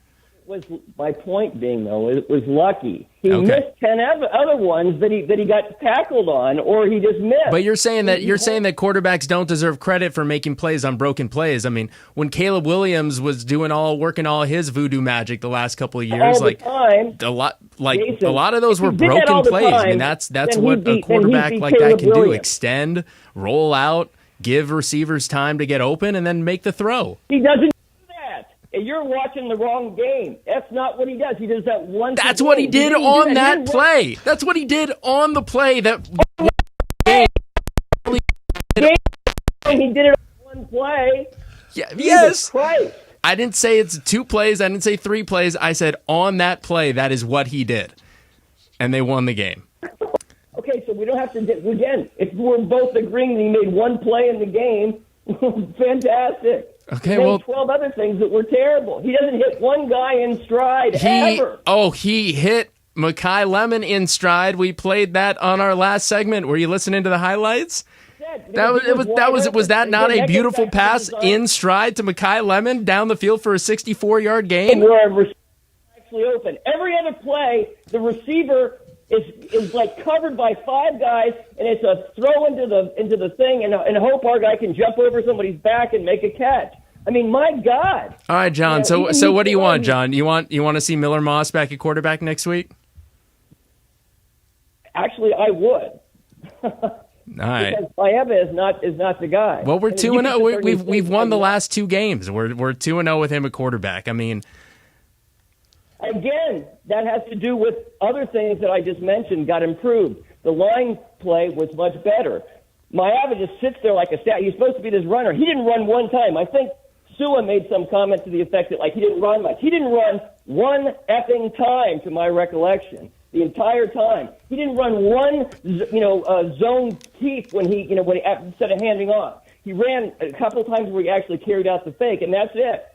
was my point being, though, it was lucky. He Okay. missed 10 other ones that he got tackled on, or he just missed. But you're saying that quarterbacks don't deserve credit for making plays on broken plays. I mean, when Caleb Williams was working all his voodoo magic the last couple of years, all the time, a lot Jason, of those were if he did that all broken the plays. I time, mean, that's then what he'd be- a quarterback then he'd be like that Caleb can do: Williams. extend, roll out, give receivers time to get open, and then make the throw. He doesn't do that. You're watching the wrong game. That's not what he does. He does that once. That's a what he game. did didn't on do that He didn't play. That's what he did on the play. That He did it on one play. Yeah, Jesus yes. Christ. I didn't say it's 2 plays. I didn't say 3 plays. I said on that play, that is what he did. And they won the game. Okay, so we don't have to, again, if we're both agreeing that he made one play in the game, fantastic. Okay, he made well- 12 other things that were terrible. He doesn't hit one guy in stride ever. He hit Mekhi Lemon in stride. We played that on our last segment. Were you listening to the highlights? Was that not a beautiful pass in stride to Mekhi Lemon down the field for a 64-yard gain? Where a receiver actually open. Every other play, the receiver is like covered by 5 guys, and it's a throw into the thing, and hope our guy can jump over somebody's back and make a catch. I mean, my God. All right, John. So what do you want, John? You want to see Miller Moss back at quarterback next week? Actually, I would. All right. Because Maeva is not the guy. Well, we're I mean, 2-0. you can We've won the last 2 games. We're 2-0 with him at quarterback. I mean, again, that has to do with other things that I just mentioned got improved. The line play was much better. Maeva just sits there like a stat. He's supposed to be this runner. He didn't run one time. I think Sua made some comment to the effect that he didn't run much. He didn't run one effing time, to my recollection. The entire time, he didn't run one, zone keep when he instead of handing off. He ran a couple of times where he actually carried out the fake, and that's it.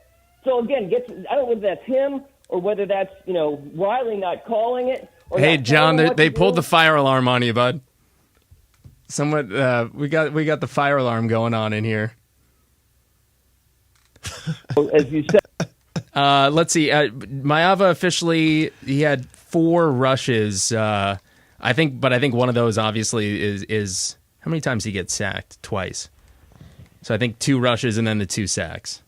So again, I don't know whether that's him or whether that's Riley not calling it. Or hey, not John, telling what they to pulled do. the fire alarm on you, bud. We got the fire alarm going on in here. As you said. Let's see. Maeva officially, he had 4 rushes. I think one of those obviously is how many times he gets sacked? Twice. So I think 2 rushes and then the 2 sacks.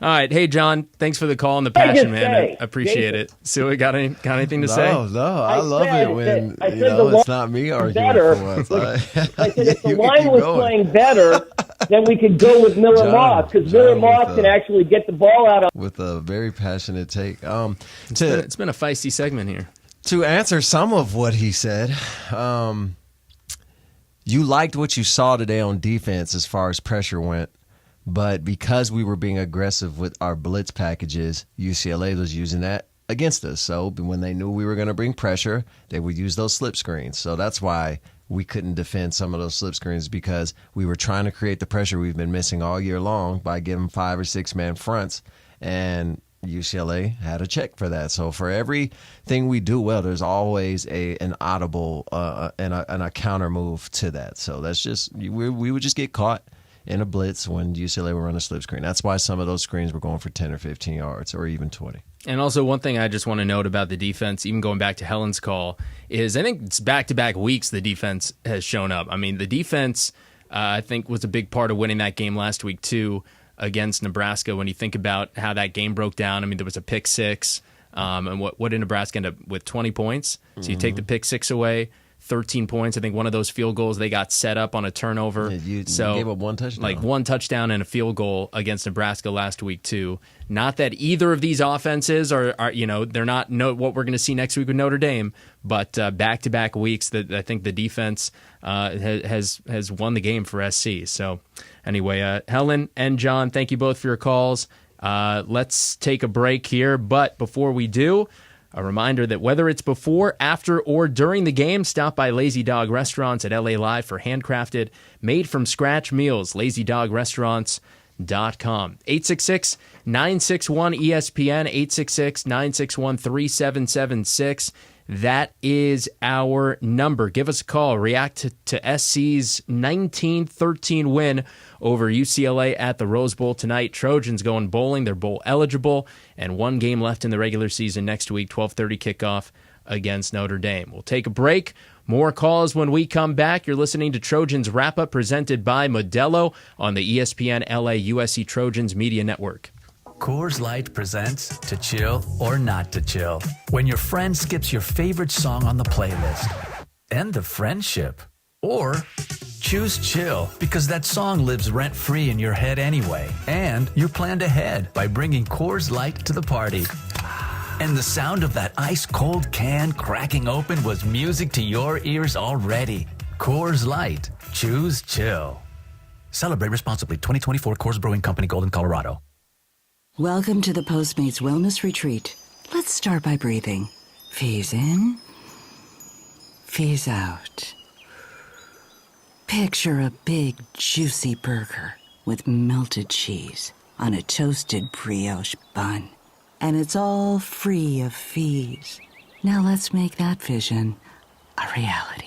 All right, hey John, thanks for the call and the passion, man. I appreciate it. So, got anything to say? No, I love it when it's not me arguing better. for once. I said if the line was playing better, then we could go with Miller Moss, because Miller Moss can actually get the ball out of. With a very passionate take. It's been a feisty segment here. To answer some of what he said, you liked what you saw today on defense as far as pressure went. But because we were being aggressive with our blitz packages, UCLA was using that against us. So when they knew we were going to bring pressure, they would use those slip screens. So that's why we couldn't defend some of those slip screens, because we were trying to create the pressure we've been missing all year long by giving 5 or 6 man fronts. And UCLA had a check for that. So for everything we do well, there's always an audible and a counter move to that. So that's just we would just get caught in a blitz when UCLA would run a slip screen. That's why some of those screens were going for 10 or 15 yards or even 20. And also one thing I just want to note about the defense, even going back to Helen's call, is I think it's back-to-back weeks the defense has shown up. I mean, the defense, I think, was a big part of winning that game last week, too, against Nebraska. When you think about how that game broke down, I mean, there was a pick 6, and what did Nebraska end up with? 20 points? So you take the pick 6 away, 13 points. I think one of those field goals, they got set up on a turnover. You gave up 1 touchdown. Like 1 touchdown and a field goal against Nebraska last week, too. Not that either of these offenses are they're not what we're going to see next week with Notre Dame, but back-to-back weeks that I think the defense has won the game for SC. So anyway, Helen and John, thank you both for your calls. Let's take a break here, but before we do, a reminder that whether it's before, after, or during the game, stop by Lazy Dog Restaurants at LA Live for handcrafted, made-from-scratch meals. LazyDogRestaurants.com. 866-961-ESPN, 866-961-3776. That is our number. Give us a call. React to SC's 19-13 win over UCLA at the Rose Bowl tonight. Trojans going bowling. They're bowl eligible, and one game left in the regular season next week, 12:30 kickoff against Notre Dame. We'll take a break. More calls when we come back. You're listening to Trojans Wrap-Up presented by Modelo on the ESPN LA USC Trojans Media Network. Coors Light presents To Chill or Not to Chill. When your friend skips your favorite song on the playlist. End the friendship. Or choose chill because that song lives rent-free in your head anyway. And you're planned ahead by bringing Coors Light to the party. And the sound of that ice-cold can cracking open was music to your ears already. Coors Light. Choose chill. Celebrate responsibly. 2024 Coors Brewing Company, Golden, Colorado. Welcome to the Postmates Wellness Retreat. Let's start by breathing. Phase in, phase out. Picture a big, juicy burger with melted cheese on a toasted brioche bun. And it's all free of fees. Now let's make that vision a reality.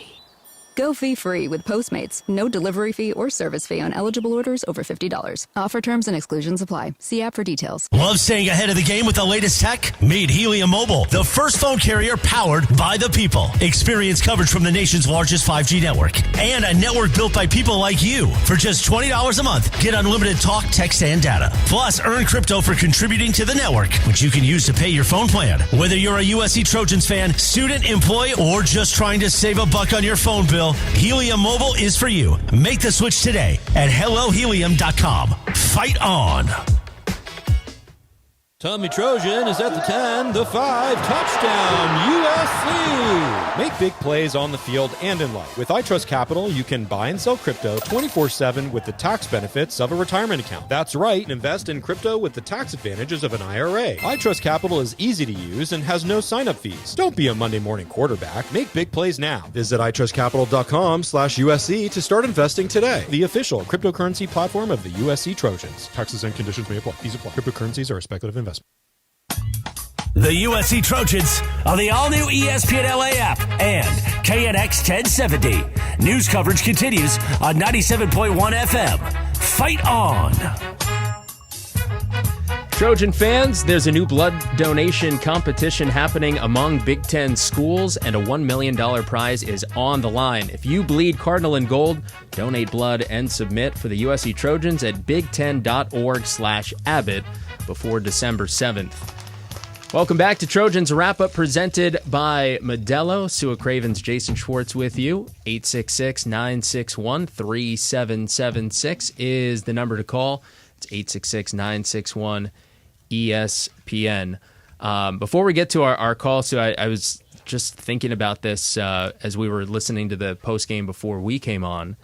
Go fee-free with Postmates. No delivery fee or service fee on eligible orders over $50. Offer terms and exclusions apply. See app for details. Love staying ahead of the game with the latest tech? Meet Helium Mobile, the first phone carrier powered by the people. Experience coverage from the nation's largest 5G network and a network built by people like you. For just $20 a month, get unlimited talk, text, and data. Plus, earn crypto for contributing to the network, which you can use to pay your phone plan. Whether you're a USC Trojans fan, student, employee, or just trying to save a buck on your phone bill, Helium Mobile is for you. Make the switch today at HelloHelium.com. Fight on. Tommy Trojan is at the 10, the 5, touchdown, USC! Make big plays on the field and in life. With iTrust Capital, you can buy and sell crypto 24/7 with the tax benefits of a retirement account. That's right, invest in crypto with the tax advantages of an IRA. iTrust Capital is easy to use and has no sign-up fees. Don't be a Monday morning quarterback. Make big plays now. Visit iTrustCapital.com/USC to start investing today. The official cryptocurrency platform of the USC Trojans. Taxes and conditions may apply. Fees apply. Cryptocurrencies are a speculative investment. The USC Trojans on the all-new ESPN LA app and KNX 1070. News coverage continues on 97.1 FM. Fight on! Trojan fans, there's a new blood donation competition happening among Big Ten schools, and a $1 million prize is on the line. If you bleed Cardinal and Gold, donate blood and submit for the USC Trojans at big10.org/Abbott before December 7th. Welcome back to Trojans Wrap-Up presented by Modelo. Sua Cravens, Jason Schwartz with you. 866-961-3776 is the number to call. It's 866-961-ESPN. Before we get to our call, Sue, I was just thinking about this as we were listening to the postgame before we came on.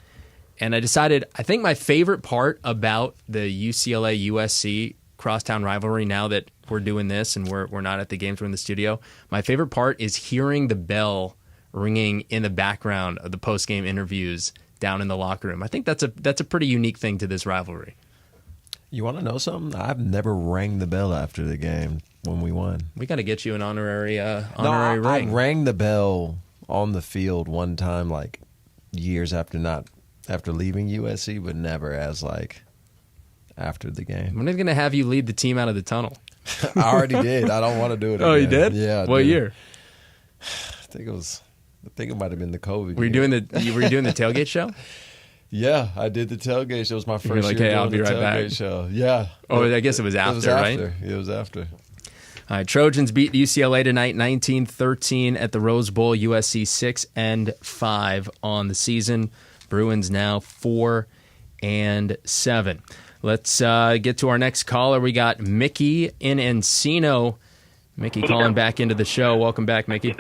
And I decided, I think my favorite part about the UCLA-USC crosstown rivalry, now that we're doing this and we're not at the games, we're in the studio, my favorite part is hearing the bell ringing in the background of the post-game interviews down in the locker room. I think that's a pretty unique thing to this rivalry. You want to know something? I've never rang the bell after the game when we won. We got to get you an honorary ring. I rang the bell on the field one time, like years after leaving USC, but never as like after the game. When are they going to have you lead the team out of the tunnel? I already did. I don't want to do it again. Oh, you did? Yeah. What year? I think it might have been the COVID Were you doing the tailgate show? Yeah, I did the tailgate show. It was my first like, year hey, I'll doing be the right tailgate back. show. Yeah. Oh, I guess it was after, right? It was after. All right, Trojans beat UCLA tonight, 19-13 at the Rose Bowl. USC 6-5 on the season. Bruins now 4-7. Let's get to our next caller. We got Mickey in Encino. Mickey calling back into the show. Welcome back, Mickey.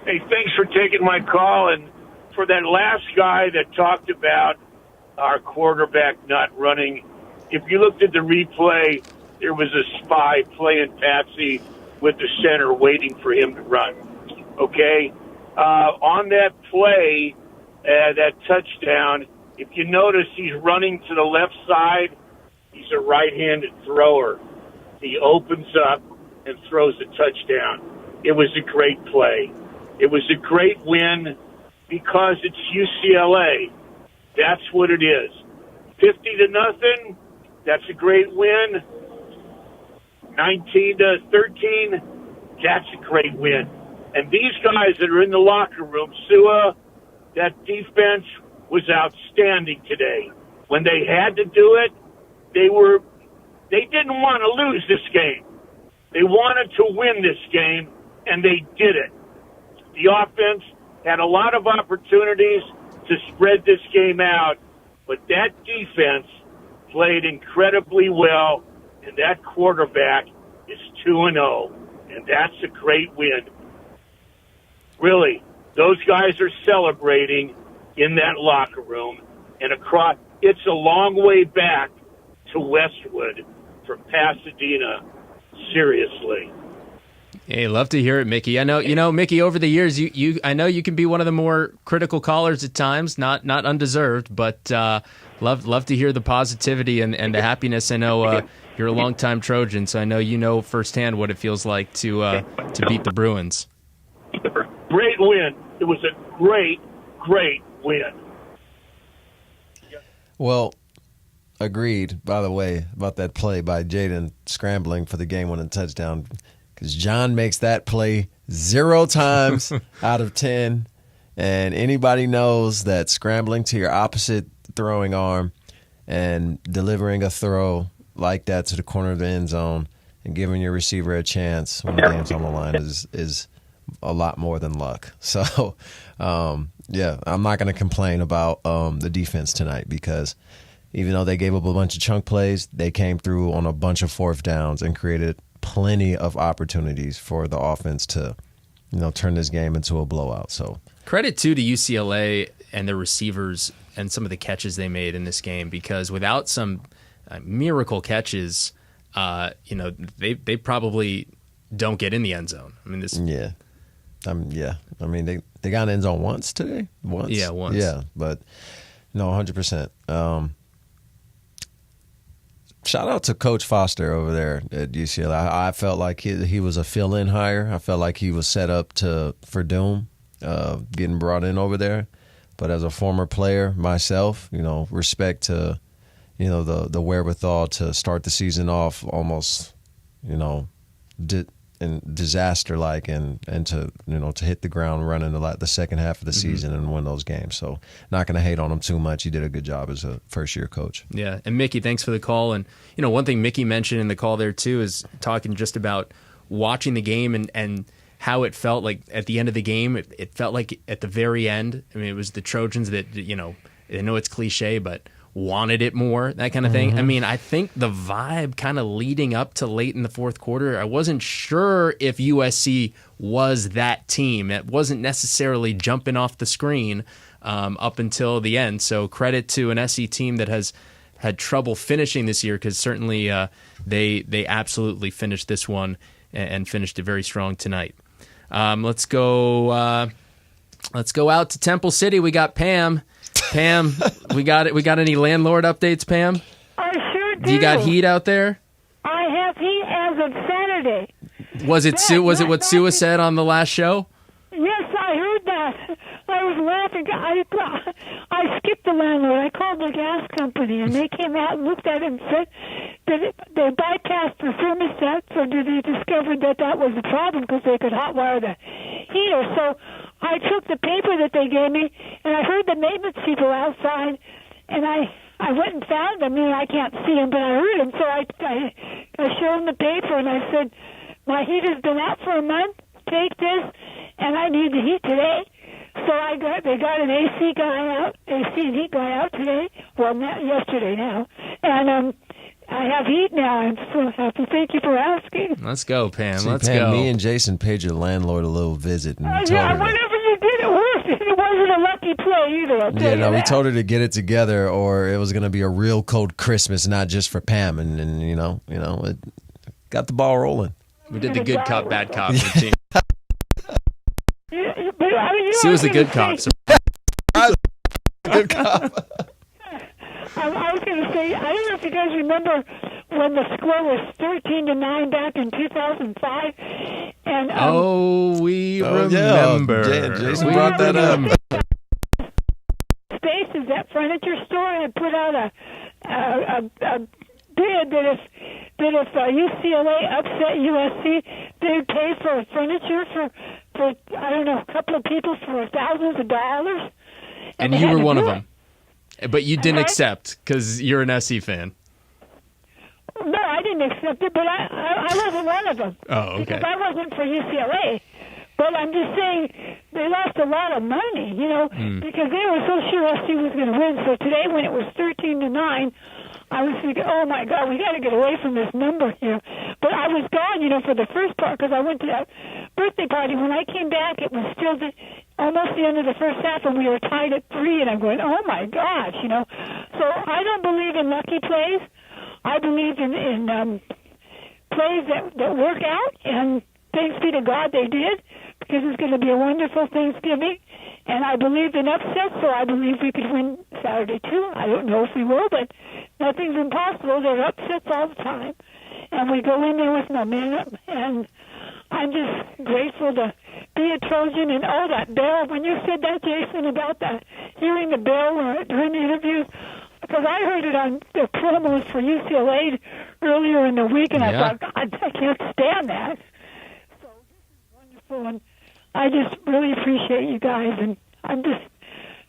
Hey, thanks for taking my call. And for that last guy that talked about our quarterback not running, if you looked at the replay, there was a spy playing patsy with the center waiting for him to run. Okay? On that play, that touchdown, if you notice, he's running to the left side. He's a right-handed thrower. He opens up and throws a touchdown. it was a great play. It was a great win because it's UCLA. That's what it is. 50-0, that's a great win. 19-13, that's a great win. And these guys that are in the locker room, Sua, that defense was outstanding today. When they had to do it, they didn't want to lose this game. They wanted to win this game, and they did it. The offense had a lot of opportunities to spread this game out, but that defense played incredibly well, and that quarterback is 2-0, and that's a great win. Really, those guys are celebrating in that locker room, and across. It's a long way back to Westwood from Pasadena. Seriously. Hey, love to hear it, Mickey. I know, Mickey, over the years, I know you can be one of the more critical callers at times, not undeserved, but love to hear the positivity and the happiness. I know you're a longtime Trojan, so I know you know firsthand what it feels like to beat the Bruins. Great win. It was a great win. Well, agreed, by the way, about that play by Jaden scrambling for the game-winning touchdown, because John makes that play 0 times out of 10, and anybody knows that scrambling to your opposite throwing arm and delivering a throw like that to the corner of the end zone and giving your receiver a chance when the game's on the line is a lot more than luck. So, yeah, I'm not going to complain about the defense tonight, because even though they gave up a bunch of chunk plays, they came through on a bunch of fourth downs and created plenty of opportunities for the offense to, turn this game into a blowout. So credit too to UCLA and the receivers and some of the catches they made in this game, because without some miracle catches, they probably don't get in the end zone. I mean, this. Yeah. I mean, they got an end zone once today. Yeah, once. Yeah, but no, 100%. Shout out to Coach Foster over there at UCLA. I felt like he was a fill-in hire. I felt like he was set up for doom, getting brought in over there. But as a former player myself, respect to, the wherewithal to start the season off almost, disaster-like and to to hit the ground running the second half of the season and win those games. So not going to hate on him too much. He did a good job as a first-year coach. Yeah, and Mickey, thanks for the call. And one thing Mickey mentioned in the call there too is talking just about watching the game and how it felt like at the end of the game. It felt like at the very end. I mean, it was the Trojans that I know it's cliche, but wanted it more, that kind of thing. Mm-hmm. I mean, I think the vibe kind of leading up to late in the fourth quarter, I wasn't sure if USC was that team. It wasn't necessarily jumping off the screen up until the end. So credit to an SC team that has had trouble finishing this year, because certainly they absolutely finished this one and finished it very strong tonight. Let's go out to Temple City. We got Pam. Pam, we got any landlord updates, Pam? I sure do. Do you got heat out there? I have heat as of Saturday. Was it what Sua said on the last show? Yes, I heard that. I was laughing. I skipped the landlord. I called the gas company, and they came out and looked at it and said that they bypassed the thermostat, so they discovered that was the problem, because they could hotwire the heater. So I took the paper that they gave me, and I heard the maintenance people outside, and I went and found them. I mean, I can't see them, but I heard them. So I showed them the paper, and I said, my heater's been out for a month. Take this, and I need the heat today. So they got an AC and heat guy out today. Well, not yesterday now, and I have heat now. I'm so happy. Thank you for asking. Let's go, Pam. Let's Pam, go. Me and Jason paid your landlord a little visit and told her. Whatever you did, it worked. It wasn't a lucky play either. We told her to get it together, or it was going to be a real cold Christmas, not just for Pam. And it got the ball rolling. We did the good cop, bad cop routine. She was a good cop. So. Good cop. I was going to say, I don't know if you guys remember when the score was 13-9 back in 2005, And we remember. Yeah, Jason brought that up. Spaces, that furniture store, had put out a bid that if UCLA upset USC, they'd pay for furniture for I don't know, a couple of people for thousands of dollars. And you were one of them. But you didn't accept because you're an SC fan. No, I didn't accept it, but I wasn't one of them. Oh, okay. Because I wasn't for UCLA. But I'm just saying they lost a lot of money, because they were so sure SC was going to win. So today when it was 13-9, I was thinking, oh, my God, we got to get away from this number here. But I was gone, for the first part because I went to that birthday party. When I came back, it was still almost the end of the first half, and we were tied at 3, and I'm going, oh, my gosh, So I don't believe in lucky plays. I believe in plays that work out, and thanks be to God they did, because it's going to be a wonderful Thanksgiving. And I believe in upsets, so I believe we could win Saturday, too. I don't know if we will, but nothing's impossible. There are upsets all the time. And we go in there with momentum. And I'm just grateful to be a Trojan. And, that bell, when you said that, Jason, about that, hearing the bell during the interviews, because I heard it on the promos for UCLA earlier in the week, and I thought, God, I can't stand that. So this is wonderful, and I just really appreciate you guys, and I'm just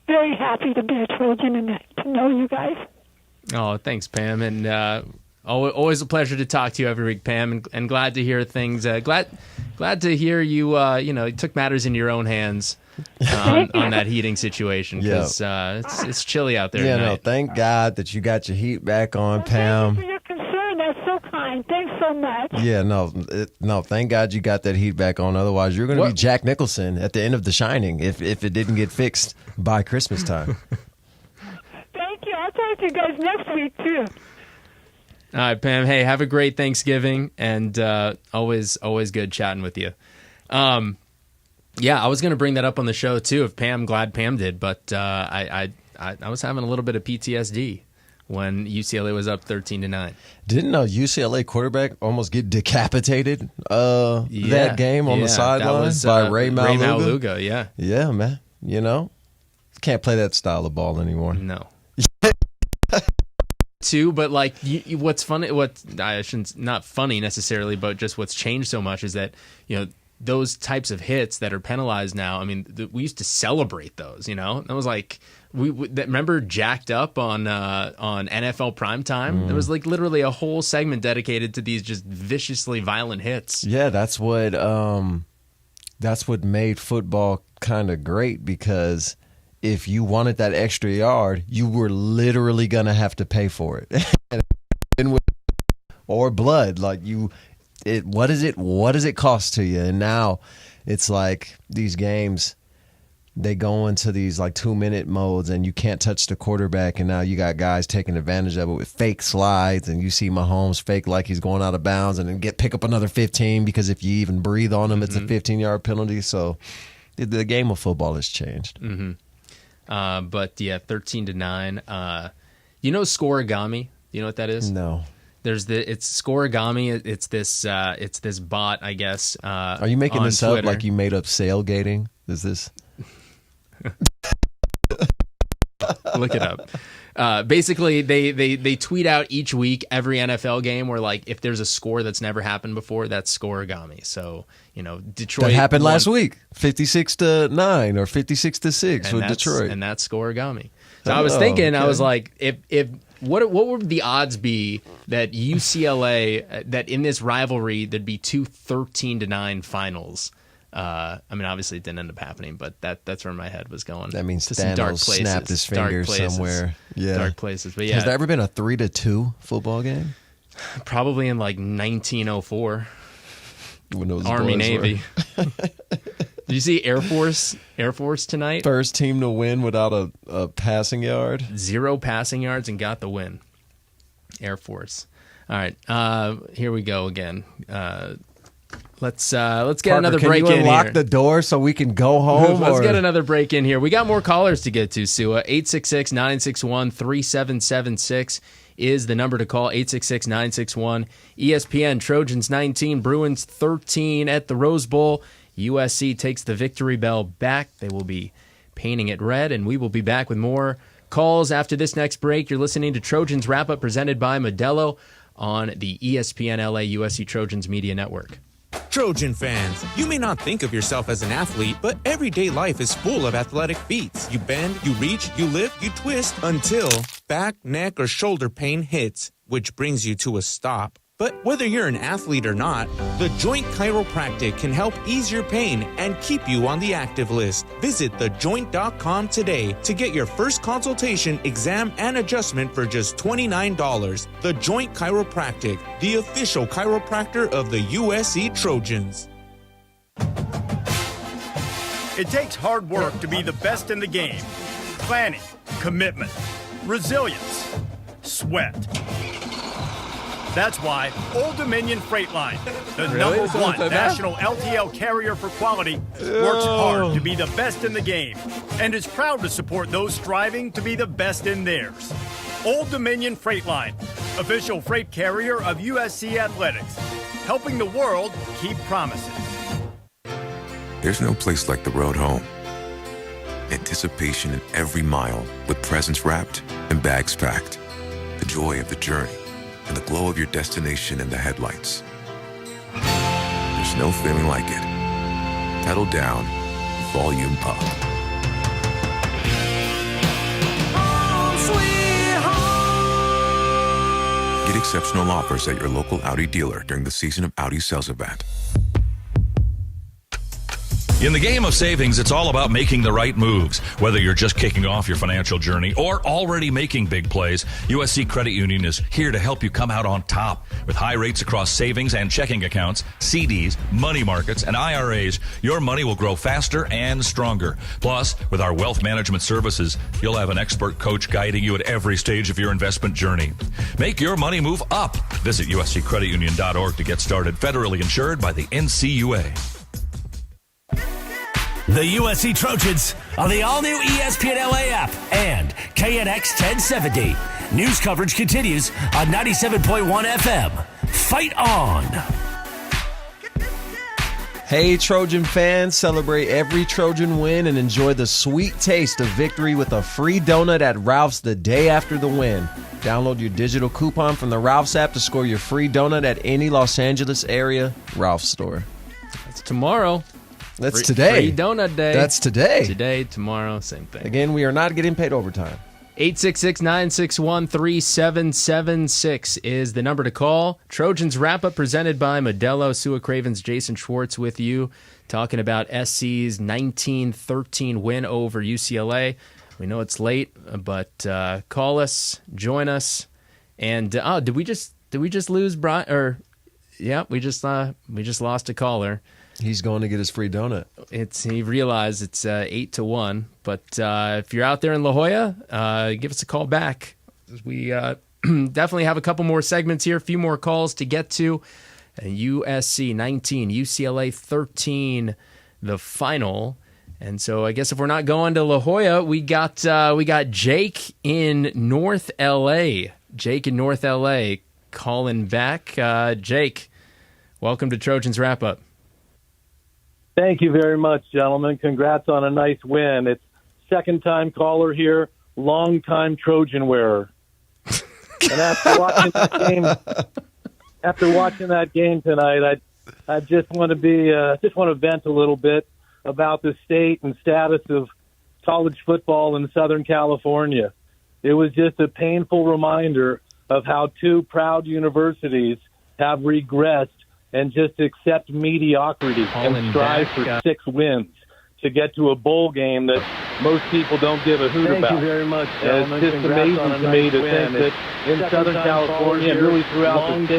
very happy to be a Trojan and to know you guys. Oh, thanks, Pam, and always a pleasure to talk to you every week, Pam, and glad to hear things. Glad to hear you. You took matters into your own hands on that heating situation because it's chilly out there. Yeah, tonight. no, thank God that you got your heat back on, Pam. Thank you for your concern. That's so kind. Thanks so much. Yeah, no, thank God you got that heat back on. Otherwise, you're going to be Jack Nicholson at the end of The Shining if it didn't get fixed by Christmas time. Thank you. I'll talk to you guys next week, too. All right, Pam. Hey, have a great Thanksgiving, and always good chatting with you. Yeah, I was going to bring that up on the show too. If Pam, glad Pam did, but I was having a little bit of PTSD when UCLA was up 13-9. Didn't a UCLA quarterback almost get decapitated that game on the sideline by Ray Maluga? Yeah, man. Can't play that style of ball anymore. No. Too, but what's funny, not funny necessarily, but just what's changed so much is that those types of hits that are penalized now. I mean, we used to celebrate those. That was like remember Jacked Up on NFL Primetime. There was literally a whole segment dedicated to these just viciously violent hits. Yeah, that's what made football kind of great because if you wanted that extra yard, you were literally going to have to pay for it. Or blood. What does it cost to you? And now it's like these games, they go into these 2-minute modes and you can't touch the quarterback. And now you got guys taking advantage of it with fake slides. And you see Mahomes fake like he's going out of bounds and then pick up another 15 because if you even breathe on him, it's a 15-yard penalty. So the game of football has changed. Mm-hmm. But yeah, 13-9. Scoregami? You know what that is? No. It's Scoregami. It's this bot, I guess. Are you making this Twitter. up like you made up sailgating? Is this? Look it up. Basically, they tweet out each week every NFL game where if there's a score that's never happened before, that's Scoregami. So Detroit that happened last week, 56-9 or 56-6 with Detroit, and that's Scoregami. So I was thinking, I was like, if what would the odds be that UCLA that in this rivalry there'd be two 13-9 finals? I mean, obviously it didn't end up happening, but that's where my head was going. That means to some dark places, snapped his fingers somewhere. Yeah, dark places. But yeah, has there ever been a 3-2 football game? Probably in 1904. When those Army Navy. Did you see Air Force tonight? First team to win without a passing yard. 0 passing yards and got the win. Air Force. All right, here we go again. Let's get Parker, another can break you in unlock here. the door so we can go home? Let's or? get another break in here. We got more callers to get to, Sua. 866-961-3776 is the number to call. 866-961-ESPN. Trojans 19, Bruins 13 at the Rose Bowl. USC takes the victory bell back. They will be painting it red, and we will be back with more calls after this next break. You're listening to Trojans Wrap-Up presented by Modelo on the ESPN LA USC Trojans Media Network. Trojan fans, you may not think of yourself as an athlete, but everyday life is full of athletic feats. You bend, you reach, you lift, you twist until back, neck, or shoulder pain hits, which brings you to a stop. But whether you're an athlete or not, the Joint Chiropractic can help ease your pain and keep you on the active list. Visit thejoint.com today to get your first consultation, exam, and adjustment for just $29. The Joint Chiropractic, the official chiropractor of the USC Trojans. It takes hard work to be the best in the game. Planning, commitment, resilience, sweat. That's why Old Dominion Freight Line, the number one national LTL carrier for quality, works hard to be the best in the game and is proud to support those striving to be the best in theirs. Old Dominion Freight Line, official freight carrier of USC Athletics, helping the world keep promises. There's no place like the road home. Anticipation in every mile with presents wrapped and bags packed. The joy of the journey and the glow of your destination in the headlights. There's no feeling like it. Pedal down, volume up. Get exceptional offers at your local Audi dealer during the Season of Audi sales event. In the game of savings, it's all about making the right moves. Whether you're just kicking off your financial journey or already making big plays, USC Credit Union is here to help you come out on top. With high rates across savings and checking accounts, CDs, money markets, and IRAs, your money will grow faster and stronger. Plus, with our wealth management services, you'll have an expert coach guiding you at every stage of your investment journey. Make your money move up. Visit usccreditunion.org to get started. Federally insured by the NCUA. The USC Trojans on the all-new ESPN LA app and KNX 1070. News coverage continues on 97.1 FM. Fight on! Hey, Trojan fans, celebrate every Trojan win and enjoy the sweet taste of victory with a free donut at Ralph's the day after the win. Download your digital coupon from the Ralph's app to score your free donut at any Los Angeles area Ralph's store. That's tomorrow. That's today. Free donut day. That's today. Today, tomorrow, same thing. Again, we are not getting paid overtime. 866-961-3776 is the number to call. Trojans Wrap-Up presented by Modelo. Sua Cravens, Jason Schwartz with you, talking about SC's 19-13 win over UCLA. We know it's late, but call us, join us, and did we just lose Brian? Or yeah, we just lost a caller. He's going to get his free donut. He realized it's 8-1. But if you're out there in La Jolla, give us a call back. We definitely have a couple more segments here, a few more calls to get to. USC 19, UCLA 13, the final. And so I guess if we're not going to La Jolla, we got Jake in North LA. Jake in North LA calling back. Jake, welcome to Trojans Wrap Up. Thank you very much, gentlemen. Congrats on a nice win. It's second-time caller here, long-time Trojan wearer. And after watching that game tonight, I just want to vent a little bit about the state and status of college football in Southern California. It was just a painful reminder of how two proud universities have regressed and just accept mediocrity and strive for 6 wins to get to a bowl game that most people don't give a hoot about. Thank you very much, gentlemen. It's just amazing to me to think that in Southern California and really throughout the state,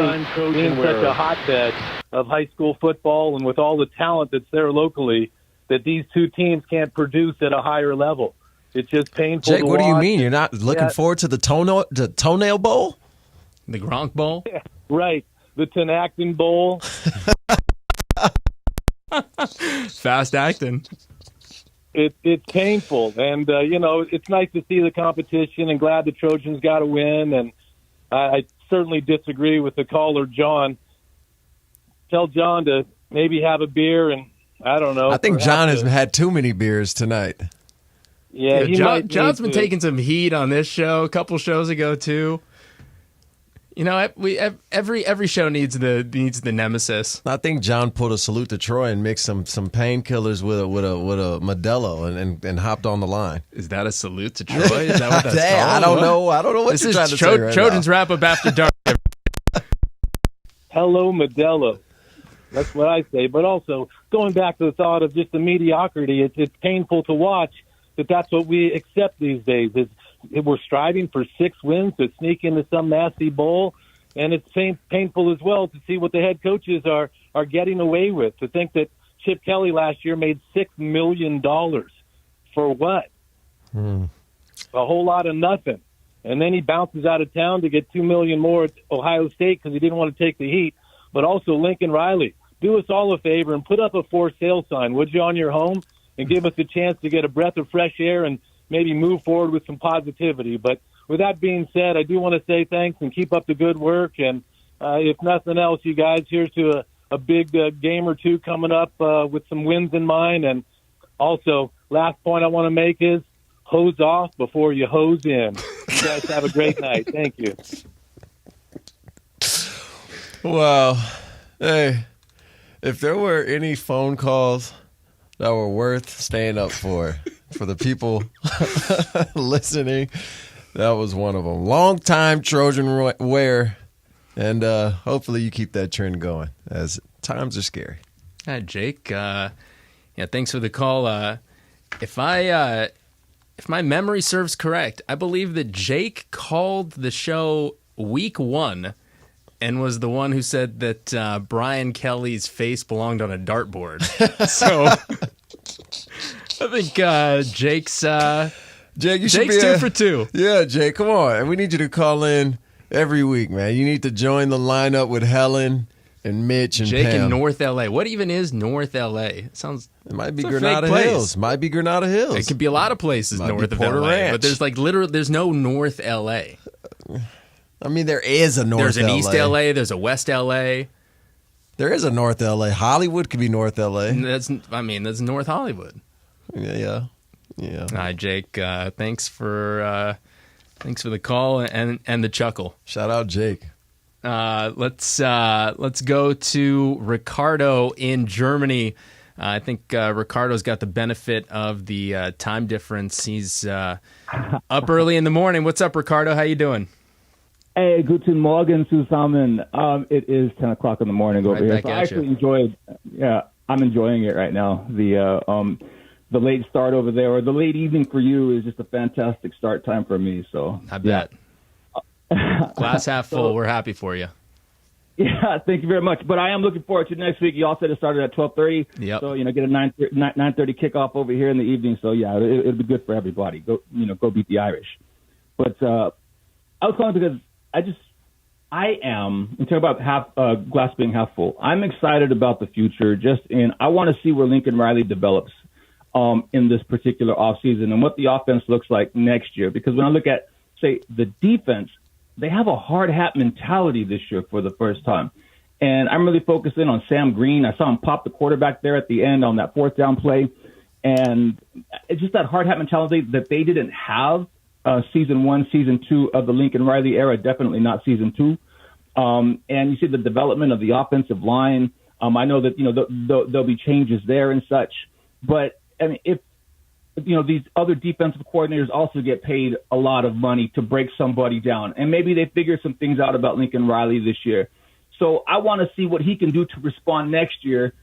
being such a hotbed of high school football and with all the talent that's there locally, that these two teams can't produce at a higher level. It's just painful Jake, to what watch. do you mean? You're not looking forward to the Toenail Bowl? The Gronk Bowl? Yeah, right. The Tenacton Bowl. Fast acting. It's painful, and it's nice to see the competition, and glad the Trojans got a win. And I certainly disagree with the caller, John. Tell John to maybe have a beer, and I don't know. I think John has had too many beers tonight. Yeah, John's been taking some heat on this show a couple shows ago too. Every show needs the nemesis. I think John pulled a salute to Troy and mixed some painkillers with a Modelo and hopped on the line. Is that a salute to Troy? Is that what that's called? I don't know. I don't know what you're trying to say right Trojans now. wrap up after dark. Hello, Modelo. That's what I say. But also, going back to the thought of just the mediocrity, it's painful to watch that's what we accept these days. We're striving for 6 wins to sneak into some nasty bowl, and it's painful as well to see what the head coaches are getting away with. To think that Chip Kelly last year made $6 million. For what? A whole lot of nothing. And then he bounces out of town to get $2 million more at Ohio State because he didn't want to take the heat. But also Lincoln Riley, do us all a favor and put up a for sale sign, would you, on your home, and give us a chance to get a breath of fresh air and maybe move forward with some positivity. But with that being said, I do want to say thanks and keep up the good work. And if nothing else, you guys, here's to a big game or two coming up with some wins in mind. And also, last point I want to make is hose off before you hose in. You guys have a great night. Thank you. Well, hey, if there were any phone calls that were worth staying up for the people listening, that was one of them. Long-time Trojan wear, and hopefully you keep that trend going, as times are scary. Hi, Jake. Thanks for the call. If my memory serves correct, I believe that Jake called the show week 1 and was the one who said that Brian Kelly's face belonged on a dartboard. So I think Jake's Jake, you should Jake's be 2 for 2. Yeah, Jake, come on. And we need you to call in every week, man. You need to join the lineup with Helen and Mitch and Jake Pam. in North LA. What even is North LA? It might be it's a Granada fake place. Hills. Might be Granada Hills. It could be a lot of places Might north be of Porter LA, Ranch. but there's there's no North LA. I mean, there is a North LA. There's an East LA. There's a West LA. There is a North LA. Hollywood could be North LA. That's North Hollywood. Yeah. Hi, Jake. Thanks for the call and the chuckle. Shout out, Jake. Let's go to Ricardo in Germany. I think Ricardo's got the benefit of the time difference. He's up early in the morning. What's up, Ricardo? How you doing? Hey, guten Morgen zusammen. It is 10 o'clock in the morning over here. So I actually I'm enjoying it right now. The late start over there, or the late evening for you, is just a fantastic start time for me. So I bet. Glass half full. We're happy for you. Yeah, thank you very much. But I am looking forward to next week. You all said it started at 12:30. Yep. So get a 9:30 kickoff over here in the evening. So yeah, it'll be good for everybody. Go beat the Irish. But I was calling because I am, in terms about glass being half full, I'm excited about the future. I want to see where Lincoln Riley develops in this particular offseason and what the offense looks like next year. Because when I look at, say, the defense, they have a hard hat mentality this year for the first time. And I'm really focusing on Sam Green. I saw him pop the quarterback there at the end on that 4th down play. And it's just that hard hat mentality that they didn't have season 1, season 2 of the Lincoln Riley era, definitely not season 2. And you see the development of the offensive line. I know that, there'll be changes there and such. But, I mean, if these other defensive coordinators also get paid a lot of money to break somebody down, and maybe they figure some things out about Lincoln Riley this year. So I want to see what he can do to respond next year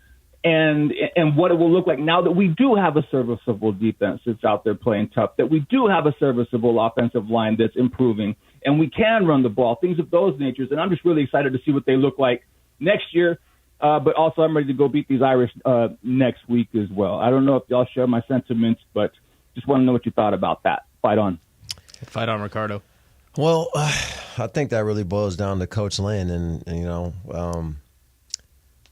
and what it will look like now that we do have a serviceable defense that's out there playing tough, that we do have a serviceable offensive line that's improving, and we can run the ball, things of those natures. And I'm just really excited to see what they look like next year. But also I'm ready to go beat these Irish next week as well. I don't know if y'all share my sentiments, but just want to know what you thought about that. Fight on. Fight on, Ricardo. Well, I think that really boils down to Coach Lynn, and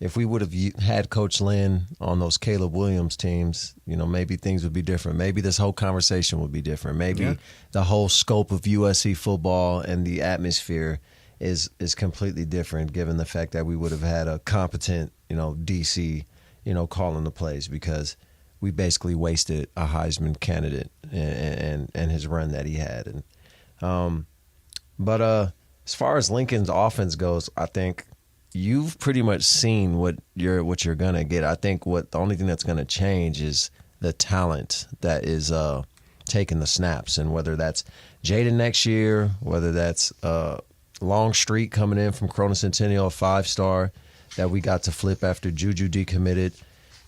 if we would have had Coach Lynn on those Caleb Williams teams, maybe things would be different. Maybe this whole conversation would be different. Maybe the whole scope of USC football and the atmosphere is completely different, given the fact that we would have had a competent, DC, calling the plays, because we basically wasted a Heisman candidate and his run that he had. But as far as Lincoln's offense goes, I think you've pretty much seen what you're gonna get. I think the only thing that's gonna change is the talent that is taking the snaps, and whether that's Jaden next year, whether that's Longstreet coming in from Corona Centennial, a 5-star that we got to flip after Juju decommitted.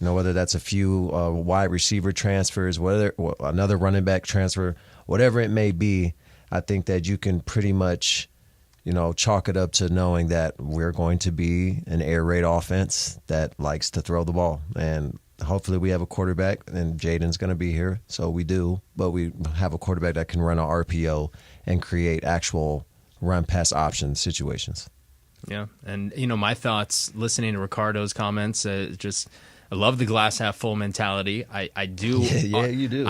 Whether that's a few wide receiver transfers, whether another running back transfer, whatever it may be. I think that you can pretty much, chalk it up to knowing that we're going to be an air raid offense that likes to throw the ball. And hopefully we have a quarterback, and Jaden's going to be here, so we do. But we have a quarterback that can run an RPO and create actual run-pass option situations. Yeah, and, my thoughts listening to Ricardo's comments, I love the glass half full mentality. I do. Yeah, you do.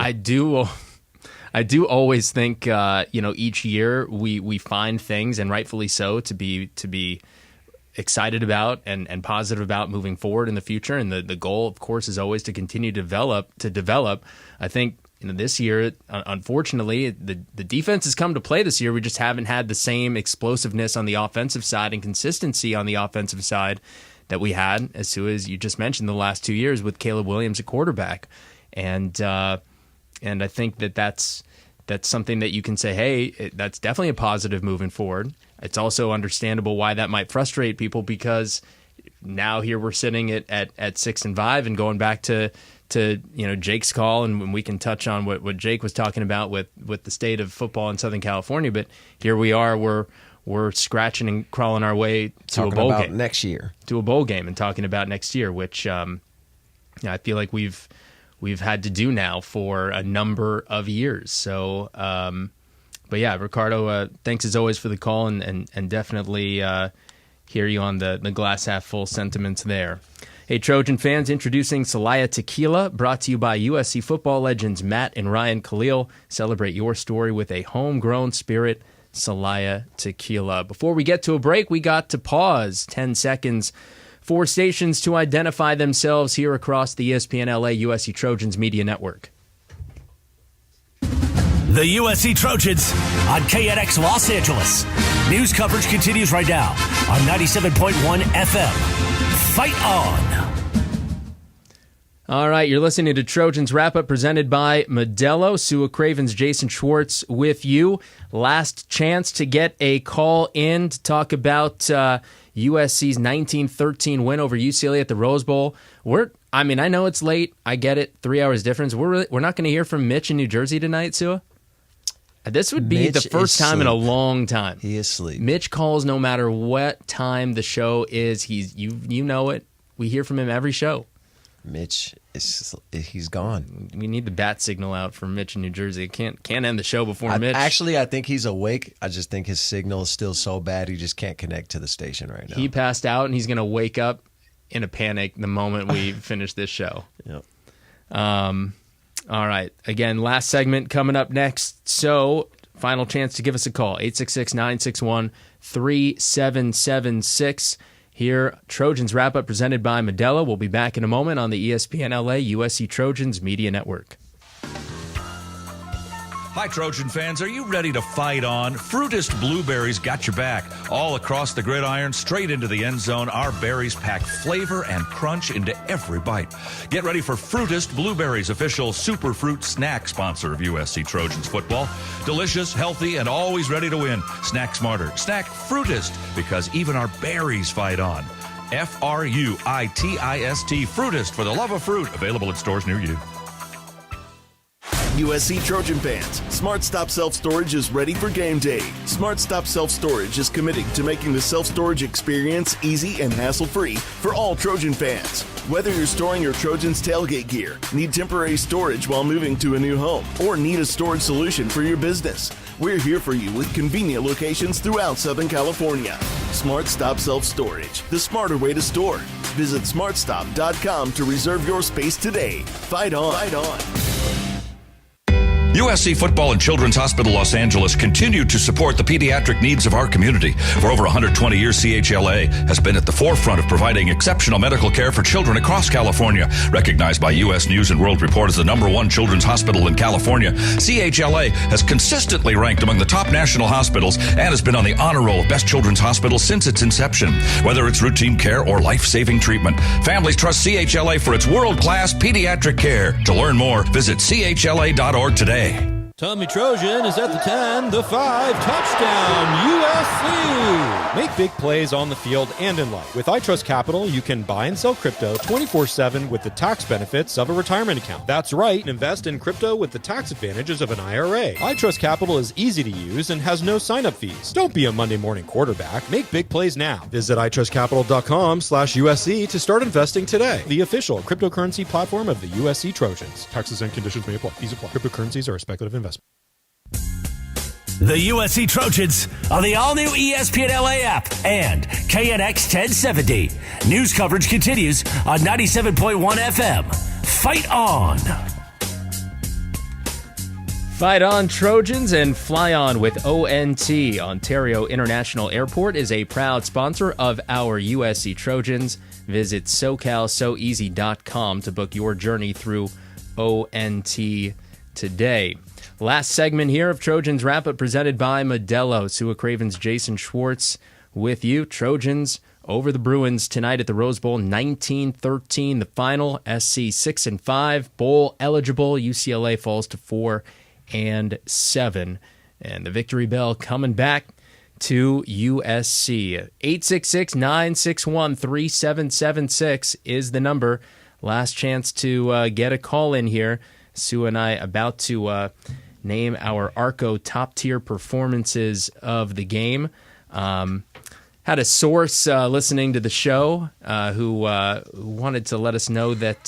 I do always think, each year we find things, and rightfully so, to be excited about and positive about moving forward in the future. And the goal, of course, is always to continue to develop. I think this year, unfortunately, the defense has come to play this year. We just haven't had the same explosiveness on the offensive side and consistency on the offensive side that we had, as soon as you just mentioned, the last 2 years with Caleb Williams at quarterback. And I think that's something that you can say, hey, that's definitely a positive moving forward. It's also understandable why that might frustrate people, because now here we're sitting at 6-5 and going back to Jake's call, and we can touch on what Jake was talking about with the state of football in Southern California. But here we are, we're scratching and crawling our way to a bowl game next year, to a bowl game, and talking about next year, which I feel like we've had to do now for a number of years. So, but yeah, Ricardo, thanks as always for the call, and definitely hear you on the glass half full sentiments there. Hey, Trojan fans, introducing Celaya Tequila, brought to you by USC football legends Matt and Ryan Khalil. Celebrate your story with a homegrown spirit, Celaya Tequila. Before we get to a break, we got to pause 10 seconds for stations to identify themselves here across the ESPN LA USC Trojans Media Network. The USC Trojans on KNX Los Angeles. News coverage continues right now on 97.1 FM. Fight on! All right, you're listening to Trojans Wrap-Up presented by Modelo. Sua Cravens, Jason Schwartz with you. Last chance to get a call in to talk about USC's 19-13 win over UCLA at the Rose Bowl. I know it's late. I get it. 3 hours difference. We're not going to hear from Mitch in New Jersey tonight, Sua? This would be the first time in a long time. He is asleep. Mitch calls no matter what time the show is. You know it. We hear from him every show. Mitch, he's gone. We need the bat signal out for Mitch in New Jersey. Can't end the show before Mitch. Actually, I think he's awake. I just think his signal is still so bad he just can't connect to the station right now. He passed out, and he's going to wake up in a panic the moment we finish this show. Yep. All right. Again, last segment coming up next. So, final chance to give us a call. 866-961-3776. Here, Trojans Wrap-Up presented by Modelo. We'll be back in a moment on the ESPN LA USC Trojans Media Network. Hi, Trojan fans. Are you ready to fight on? Fruitist Blueberries got your back. All across the gridiron, straight into the end zone, our berries pack flavor and crunch into every bite. Get ready for Fruitist Blueberries, official superfruit snack sponsor of USC Trojans football. Delicious, healthy, and always ready to win. Snack smarter. Snack Fruitist, because even our berries fight on. Fruitist, Fruitist, for the love of fruit. Available at stores near you. USC Trojan fans, Smart Stop Self Storage is ready for game day. Smart Stop Self Storage is committing to making the self-storage experience easy and hassle-free for all Trojan fans. Whether you're storing your Trojans tailgate gear, need temporary storage while moving to a new home, or need a storage solution for your business, we're here for you with convenient locations throughout Southern California. Smart Stop Self Storage, the smarter way to store. Visit smartstop.com to reserve your space today. Fight on. Fight on. USC Football and Children's Hospital Los Angeles continue to support the pediatric needs of our community. For over 120 years, CHLA has been at the forefront of providing exceptional medical care for children across California. Recognized by U.S. News and World Report as the #1 children's hospital in California, CHLA has consistently ranked among the top national hospitals and has been on the honor roll of best children's hospitals since its inception. Whether it's routine care or life-saving treatment, families trust CHLA for its world-class pediatric care. To learn more, visit chla.org today. Tommy Trojan is at the 10, the 5, touchdown, USC! Make big plays on the field and in life. With iTrust Capital, you can buy and sell crypto 24/7 with the tax benefits of a retirement account. That's right, invest in crypto with the tax advantages of an IRA. iTrust Capital is easy to use and has no sign-up fees. Don't be a Monday morning quarterback. Make big plays now. Visit itrustcapital.com/USC to start investing today. The official cryptocurrency platform of the USC Trojans. Taxes and conditions may apply. Fees apply. Cryptocurrencies are a speculative investment. The USC Trojans on the all-new ESPN LA app and KNX 1070. News coverage continues on 97.1 FM. Fight on! Fight on, Trojans, and fly on with ONT. Ontario International Airport is a proud sponsor of our USC Trojans. Visit SoCalSoEasy.com to book your journey through ONT today. Last segment here of Trojans Wrap-Up presented by Modelo. Sua Cravens' Jason Schwartz with you. Trojans over the Bruins tonight at the Rose Bowl, 19-13. The final, SC 6-5. Bowl eligible. UCLA falls to 4-7. And the victory bell coming back to USC. 866-961-3776 is the number. Last chance to get a call in here. Sue and I about to name our Arco top-tier performances of the game. Had a source listening to the show who wanted to let us know that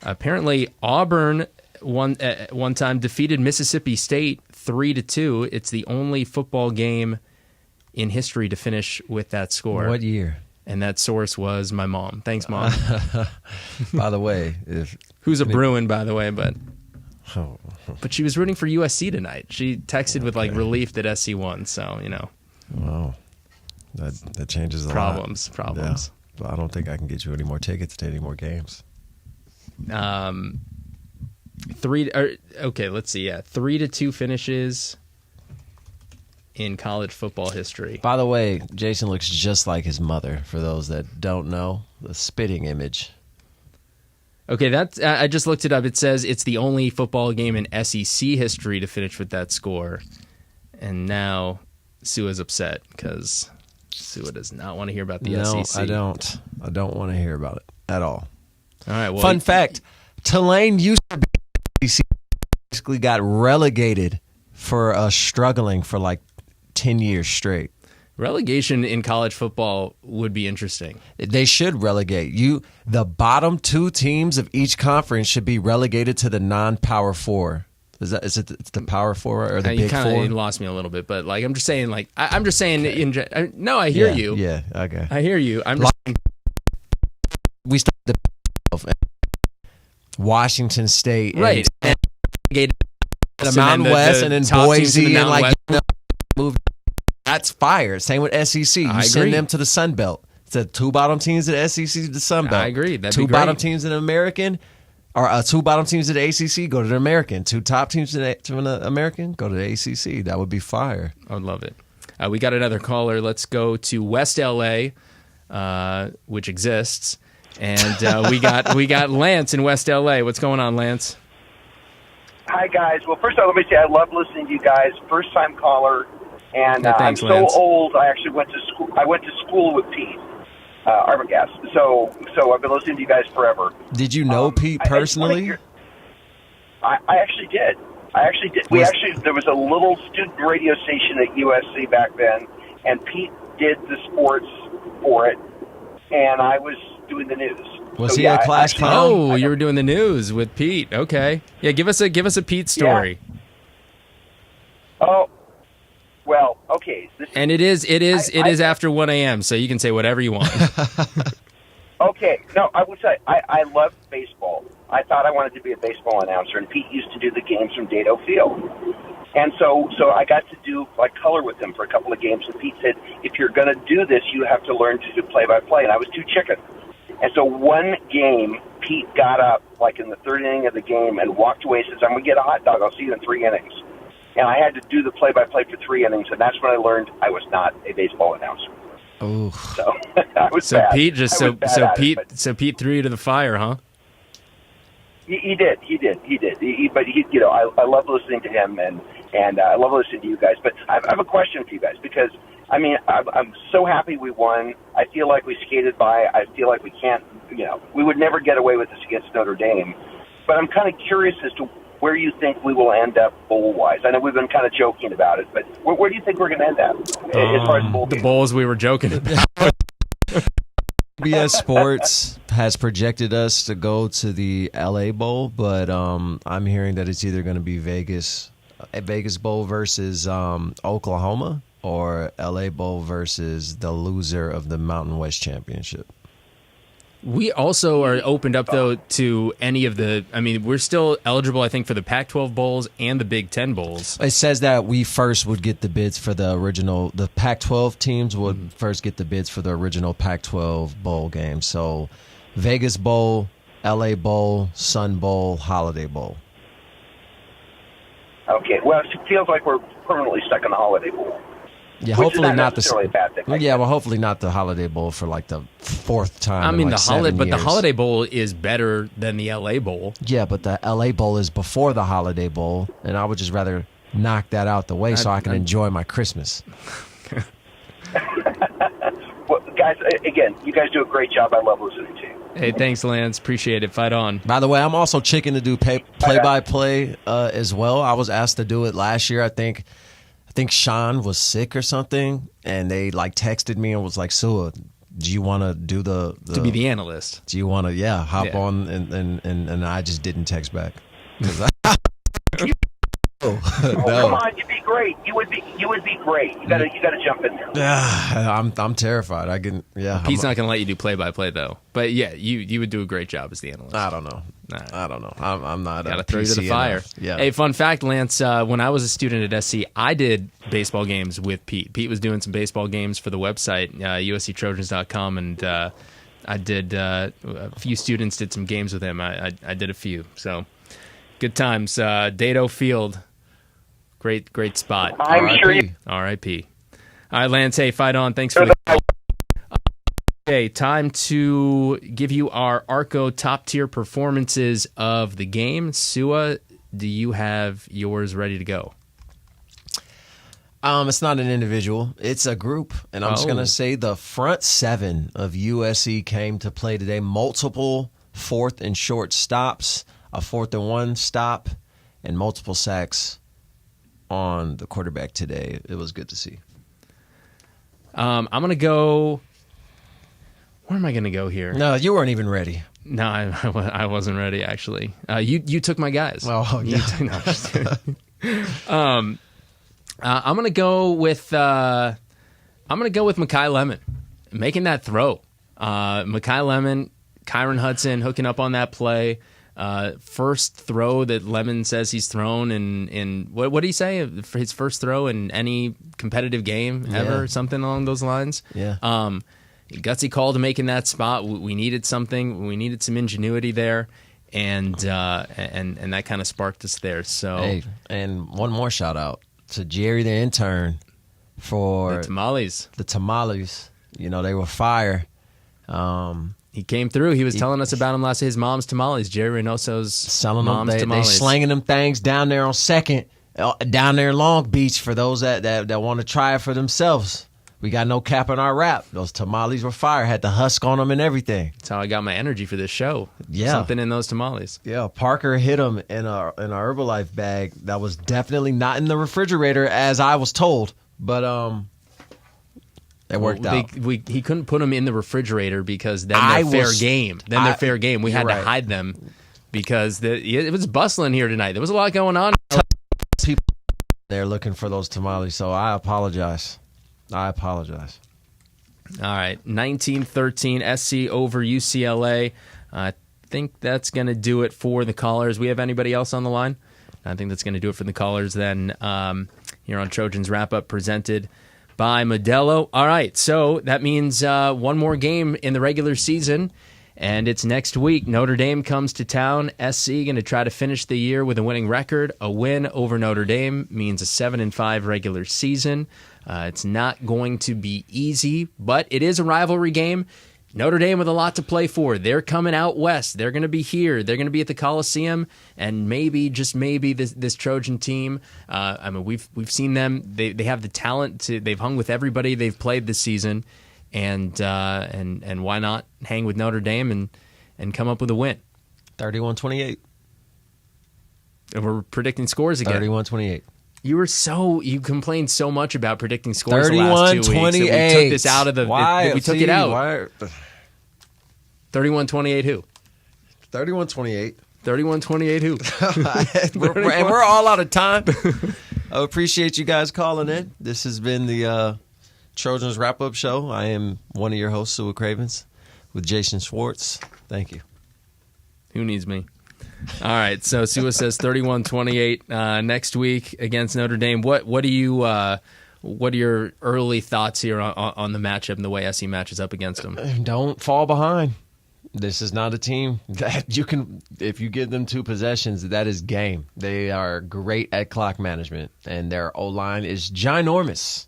apparently Auburn one time defeated Mississippi State 3-2. It's the only football game in history to finish with that score. What year? And that source was my mom. Thanks, Mom. By the way, who's a Bruin, by the way, but she was rooting for USC tonight. She texted with relief that SC won, so Wow, that changes a problems. lot. Problems. Yeah. Well, I don't think I can get you any more tickets to any more games. 3-2 finishes in college football history. By the way, Jason looks just like his mother, for those that don't know. The spitting image. Okay, I just looked it up. It says it's the only football game in SEC history to finish with that score. And now Sua's upset because Sua does not want to hear about the SEC. No, I don't. I don't want to hear about it at all. All right. Well, fun fact, Tulane used to be SEC, basically got relegated for struggling for 10 years straight. Relegation in college football would be interesting. They should relegate you. The bottom two teams of each conference should be relegated to the non-Power Four. Is it the Power Four or the Big Four? You lost me a little bit, but I'm just saying. I'm just saying. Okay. No, I hear you. Yeah. Okay. I hear you. I'm just. We started Washington State, right? And the Mountain West, and then Boise, and moved. That's fire. Same with SEC. You send them to the Sun Belt. It's the two bottom teams of the SEC to the Sun Belt. I agree. That'd two be great. Bottom teams in the American, or two bottom teams of the ACC go to the American. Two top teams in the American go to the ACC. That would be fire. I would love it. We got another caller. Let's go to West LA, which exists, and we got Lance in West LA. What's going on, Lance? Hi guys. Well, first of all, let me say I love listening to you guys. First time caller. And thanks, I'm Lance. so old. I actually went to school. I went to school with Pete Arbogast. So I've been listening to you guys forever. Did you know Pete personally? I actually did. There was a little student radio station at USC back then, and Pete did the sports for it, and I was doing the news. Was he a class clown? Oh, you were doing the news with Pete. Okay. Yeah, give us a Pete story. Yeah. Oh, well, okay. And it is after 1 a.m., so you can say whatever you want. Okay. No, I would say I loved baseball. I thought I wanted to be a baseball announcer, and Pete used to do the games from Dado Field. And so I got to do color with him for a couple of games, and Pete said, if you're going to do this, you have to learn to do play-by-play, and I was too chicken. And so one game, Pete got up, in the third inning of the game, and walked away and says, I'm going to get a hot dog. I'll see you in 3 innings. And I had to do the play-by-play for 3 innings, and that's when I learned I was not a baseball announcer. Oh, so I was bad. Pete Pete threw you to the fire, huh? He did. I love listening to him, and I love listening to you guys. But I have a question for you guys because I'm so happy we won. I feel like we skated by. I feel like we can't. We would never get away with this against Notre Dame. But I'm kind of curious as to where you think we will end up bowl-wise. I know we've been kind of joking about it, but where do you think we're going to end up as far as bowl the bowls we were joking about? CBS Sports has projected us to go to the LA Bowl, but I'm hearing that it's either going to be Vegas Bowl versus Oklahoma or LA Bowl versus the loser of the Mountain West Championship. We also are opened up, though, to any of the... we're still eligible, I think, for the Pac-12 bowls and the Big Ten bowls. It says that we first would get the bids for the Pac-12 teams would first get the bids for the original Pac-12 bowl game. So Vegas Bowl, LA Bowl, Sun Bowl, Holiday Bowl. Okay, well, it feels like we're permanently stuck in the Holiday Bowl. Yeah, hopefully not necessarily a bad thing. Hopefully not the Holiday Bowl for the fourth time. The Holiday Bowl is better than the LA Bowl. Yeah, but the LA Bowl is before the Holiday Bowl, and I would just rather knock that out the way so I can enjoy my Christmas. Well, guys, again, you guys do a great job. I love listening to you. Hey, thanks, Lance. Appreciate it. Fight on. By the way, I'm also chicken to do play-by-play as well. I was asked to do it last year, I think Sean was sick or something, and they texted me and was like, "Sua, do you want to do to be the analyst? Do you want to hop on?" And I just didn't text back. No. Come on, you'd be great. You would be great. You gotta jump in there. I'm terrified. Pete's not gonna let you do play-by-play though. But yeah, you would do a great job as the analyst. I don't know. I'm not. Gotta throw you to the fire. Enough. Yeah. Hey, fun fact, Lance. When I was a student at SC, I did baseball games with Pete. Pete was doing some baseball games for the website, USCTrojans.com, and I did a few students did some games with him. I did a few. So good times. Dado Field. Great spot. I'm sure you. R.I.P. All right, Lance. Hey, fight on. Thanks for the call. Okay, time to give you our Arco top-tier performances of the game. Sua, do you have yours ready to go? It's not an individual. It's a group. And I'm just going to say the front seven of USC came to play today. Multiple fourth and short stops, a 4th and 1 stop, and multiple sacks on the quarterback today. It was good to see. I'm going to go... Where am I going to go here? No, you weren't even ready. No, I wasn't ready, actually. You took my guys. Oh, yeah. I'm going to go with Mekhi Lemon making that throw. Mekhi Lemon, Kyron Hudson hooking up on that play. First throw that Lemon says he's thrown in what did he say? For his first throw in any competitive game ever, something along those lines. Yeah. Gutsy call to making that spot. We needed something. We needed some ingenuity there, and that kind of sparked us there. So, hey, and one more shout out to Jerry, the intern, for the tamales. The tamales, they were fire. He came through. He was telling us about him last. His mom's tamales. Jerry Reynoso's selling mom's them. Tamales. They slanging them things down there on 2nd, down there in Long Beach for those that want to try it for themselves. We got no cap on our wrap. Those tamales were fire. Had the husk on them and everything. That's how I got my energy for this show. Yeah. Something in those tamales. Yeah, Parker hit them in a Herbalife bag that was definitely not in the refrigerator, as I was told. But it worked out. He couldn't put them in the refrigerator because then they're fair game. They're fair game. We had to hide them because it was bustling here tonight. There was a lot going on. People they're looking for those tamales, so I apologize. All right, 19-13 SC over UCLA. I think that's going to do it for the callers. We have anybody else on the line? I think that's going to do it for the callers then here on Trojans Wrap-Up presented by Modelo. All right, so that means one more game in the regular season, and it's next week. Notre Dame comes to town. SC going to try to finish the year with a winning record. A win over Notre Dame means a 7-5 regular season. It's not going to be easy, but it is a rivalry game. Notre Dame with a lot to play for. They're coming out west. They're going to be here. They're going to be at the Coliseum, and maybe, just maybe, this Trojan team. We've seen them. They have the talent to. They've hung with everybody they've played this season, and why not hang with Notre Dame and come up with a win? 31-28. And we're predicting scores again. 31-28. You complained so much about predicting scores the last 2 weeks. 31-28. We took this out of the. Why? We took it out. 31-28 who? 31-28. 31-28 who? And we're all out of time. I appreciate you guys calling in. This has been the Trojans Wrap-Up Show. I am one of your hosts, Sua Cravens, with Jason Schwartz. Thank you. Who needs me? All right, so Sua says 31-28 next week against Notre Dame. What are your early thoughts here on the matchup and the way SC matches up against them? Don't fall behind. This is not a team that you can, if you give them 2 possessions, that is game. They are great at clock management, and their O-line is ginormous.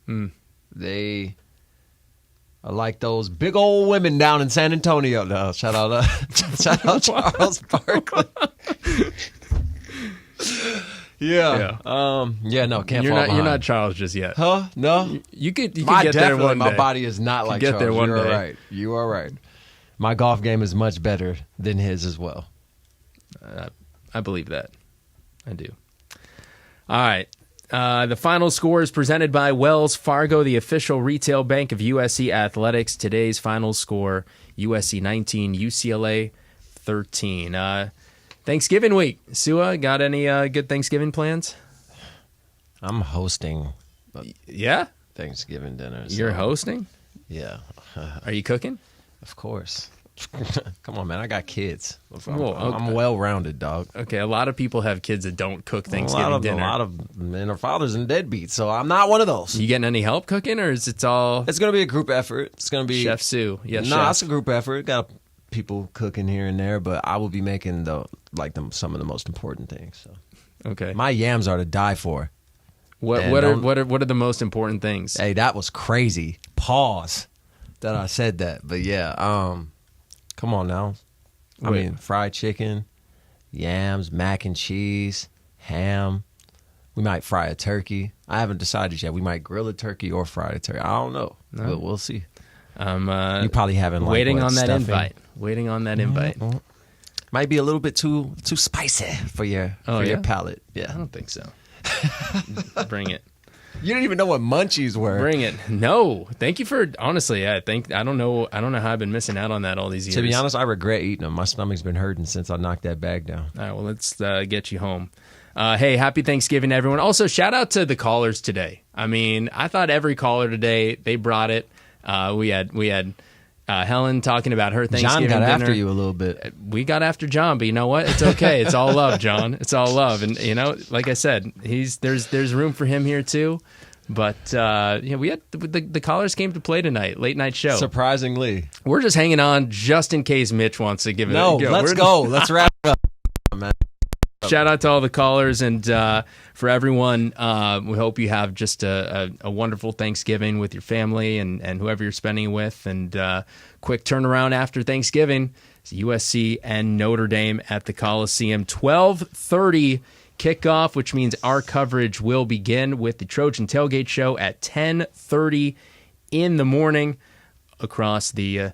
They are like those big old women down in San Antonio. No, shout out Charles Barkley. Yeah. No, can't fall behind. You're not Charles just yet. Huh? No. You could get there one day. My body is not like Charles. There one You're day. Right. You are right. My golf game is much better than his as well. I believe that. I do. All right. The final score is presented by Wells Fargo, the official retail bank of USC Athletics. Today's final score, USC 19, UCLA 13. Thanksgiving week. Sua, got any good Thanksgiving plans? I'm hosting. Yeah? Thanksgiving dinner. So. You're hosting? Yeah. Are you cooking? Of course. Come on, man. I got kids. I'm well-rounded, dog. Okay, a lot of people have kids that don't cook Thanksgiving dinner. A lot of men are fathers and deadbeats, so I'm not one of those. You getting any help cooking, or is it all... It's going to be a group effort. It's going to be... Chef Sue. Yes, no, it's a group effort. Got people cooking here and there, but I will be making some of the most important things. So. Okay. My yams are to die for. What are the most important things? Hey, that was crazy. Pause that I said that, but yeah, come on now. I mean, fried chicken, yams, mac and cheese, ham. We might fry a turkey. I haven't decided yet. We might grill a turkey or fry a turkey. I don't know. No. We'll see. You probably haven't waiting on that invite. Waiting on that invite. Mm-hmm. Might be a little bit too spicy for your palate. Yeah, I don't think so. Bring it. You didn't even know what munchies were. Bring it. No, thank you for honestly. I don't know how I've been missing out on that all these years. To be honest, I regret eating them. My stomach's been hurting since I knocked that bag down. All right, well, let's get you home. Hey, happy Thanksgiving, everyone. Also, shout out to the callers today. I mean, I thought every caller today, they brought it. We had Helen talking about her Thanksgiving dinner. John got after you a little bit. We got after John, but you know what? It's okay. It's all love, John. It's all love. And, like I said, there's room for him here, too. But, we had the callers came to play tonight, late night show. Surprisingly. We're just hanging on just in case Mitch wants to give it a go. Let's go. Let's wrap it up, man. Shout out to all the callers, and for everyone, we hope you have just a wonderful Thanksgiving with your family and whoever you're spending it with. And quick turnaround after Thanksgiving, it's USC and Notre Dame at the Coliseum. 12:30 kickoff, which means our coverage will begin with the Trojan Tailgate Show at 10:30 in the morning across the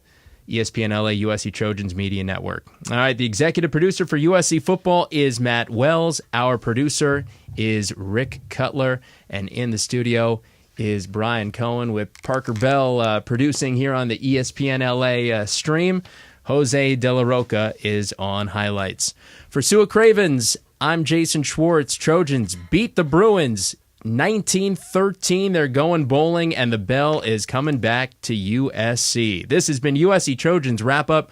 ESPN LA USC Trojans Media Network. All right, the executive producer for USC Football is Matt Wells. Our producer is Rick Cutler. And in the studio is Brian Cohen with Parker Bell producing here on the ESPN LA stream. Jose De La Roca is on highlights. For Sua Cravens, I'm Jason Schwartz. Trojans beat the Bruins 19-13. They're going bowling, and the bell is coming back to USC. This has been USC Trojans Wrap Up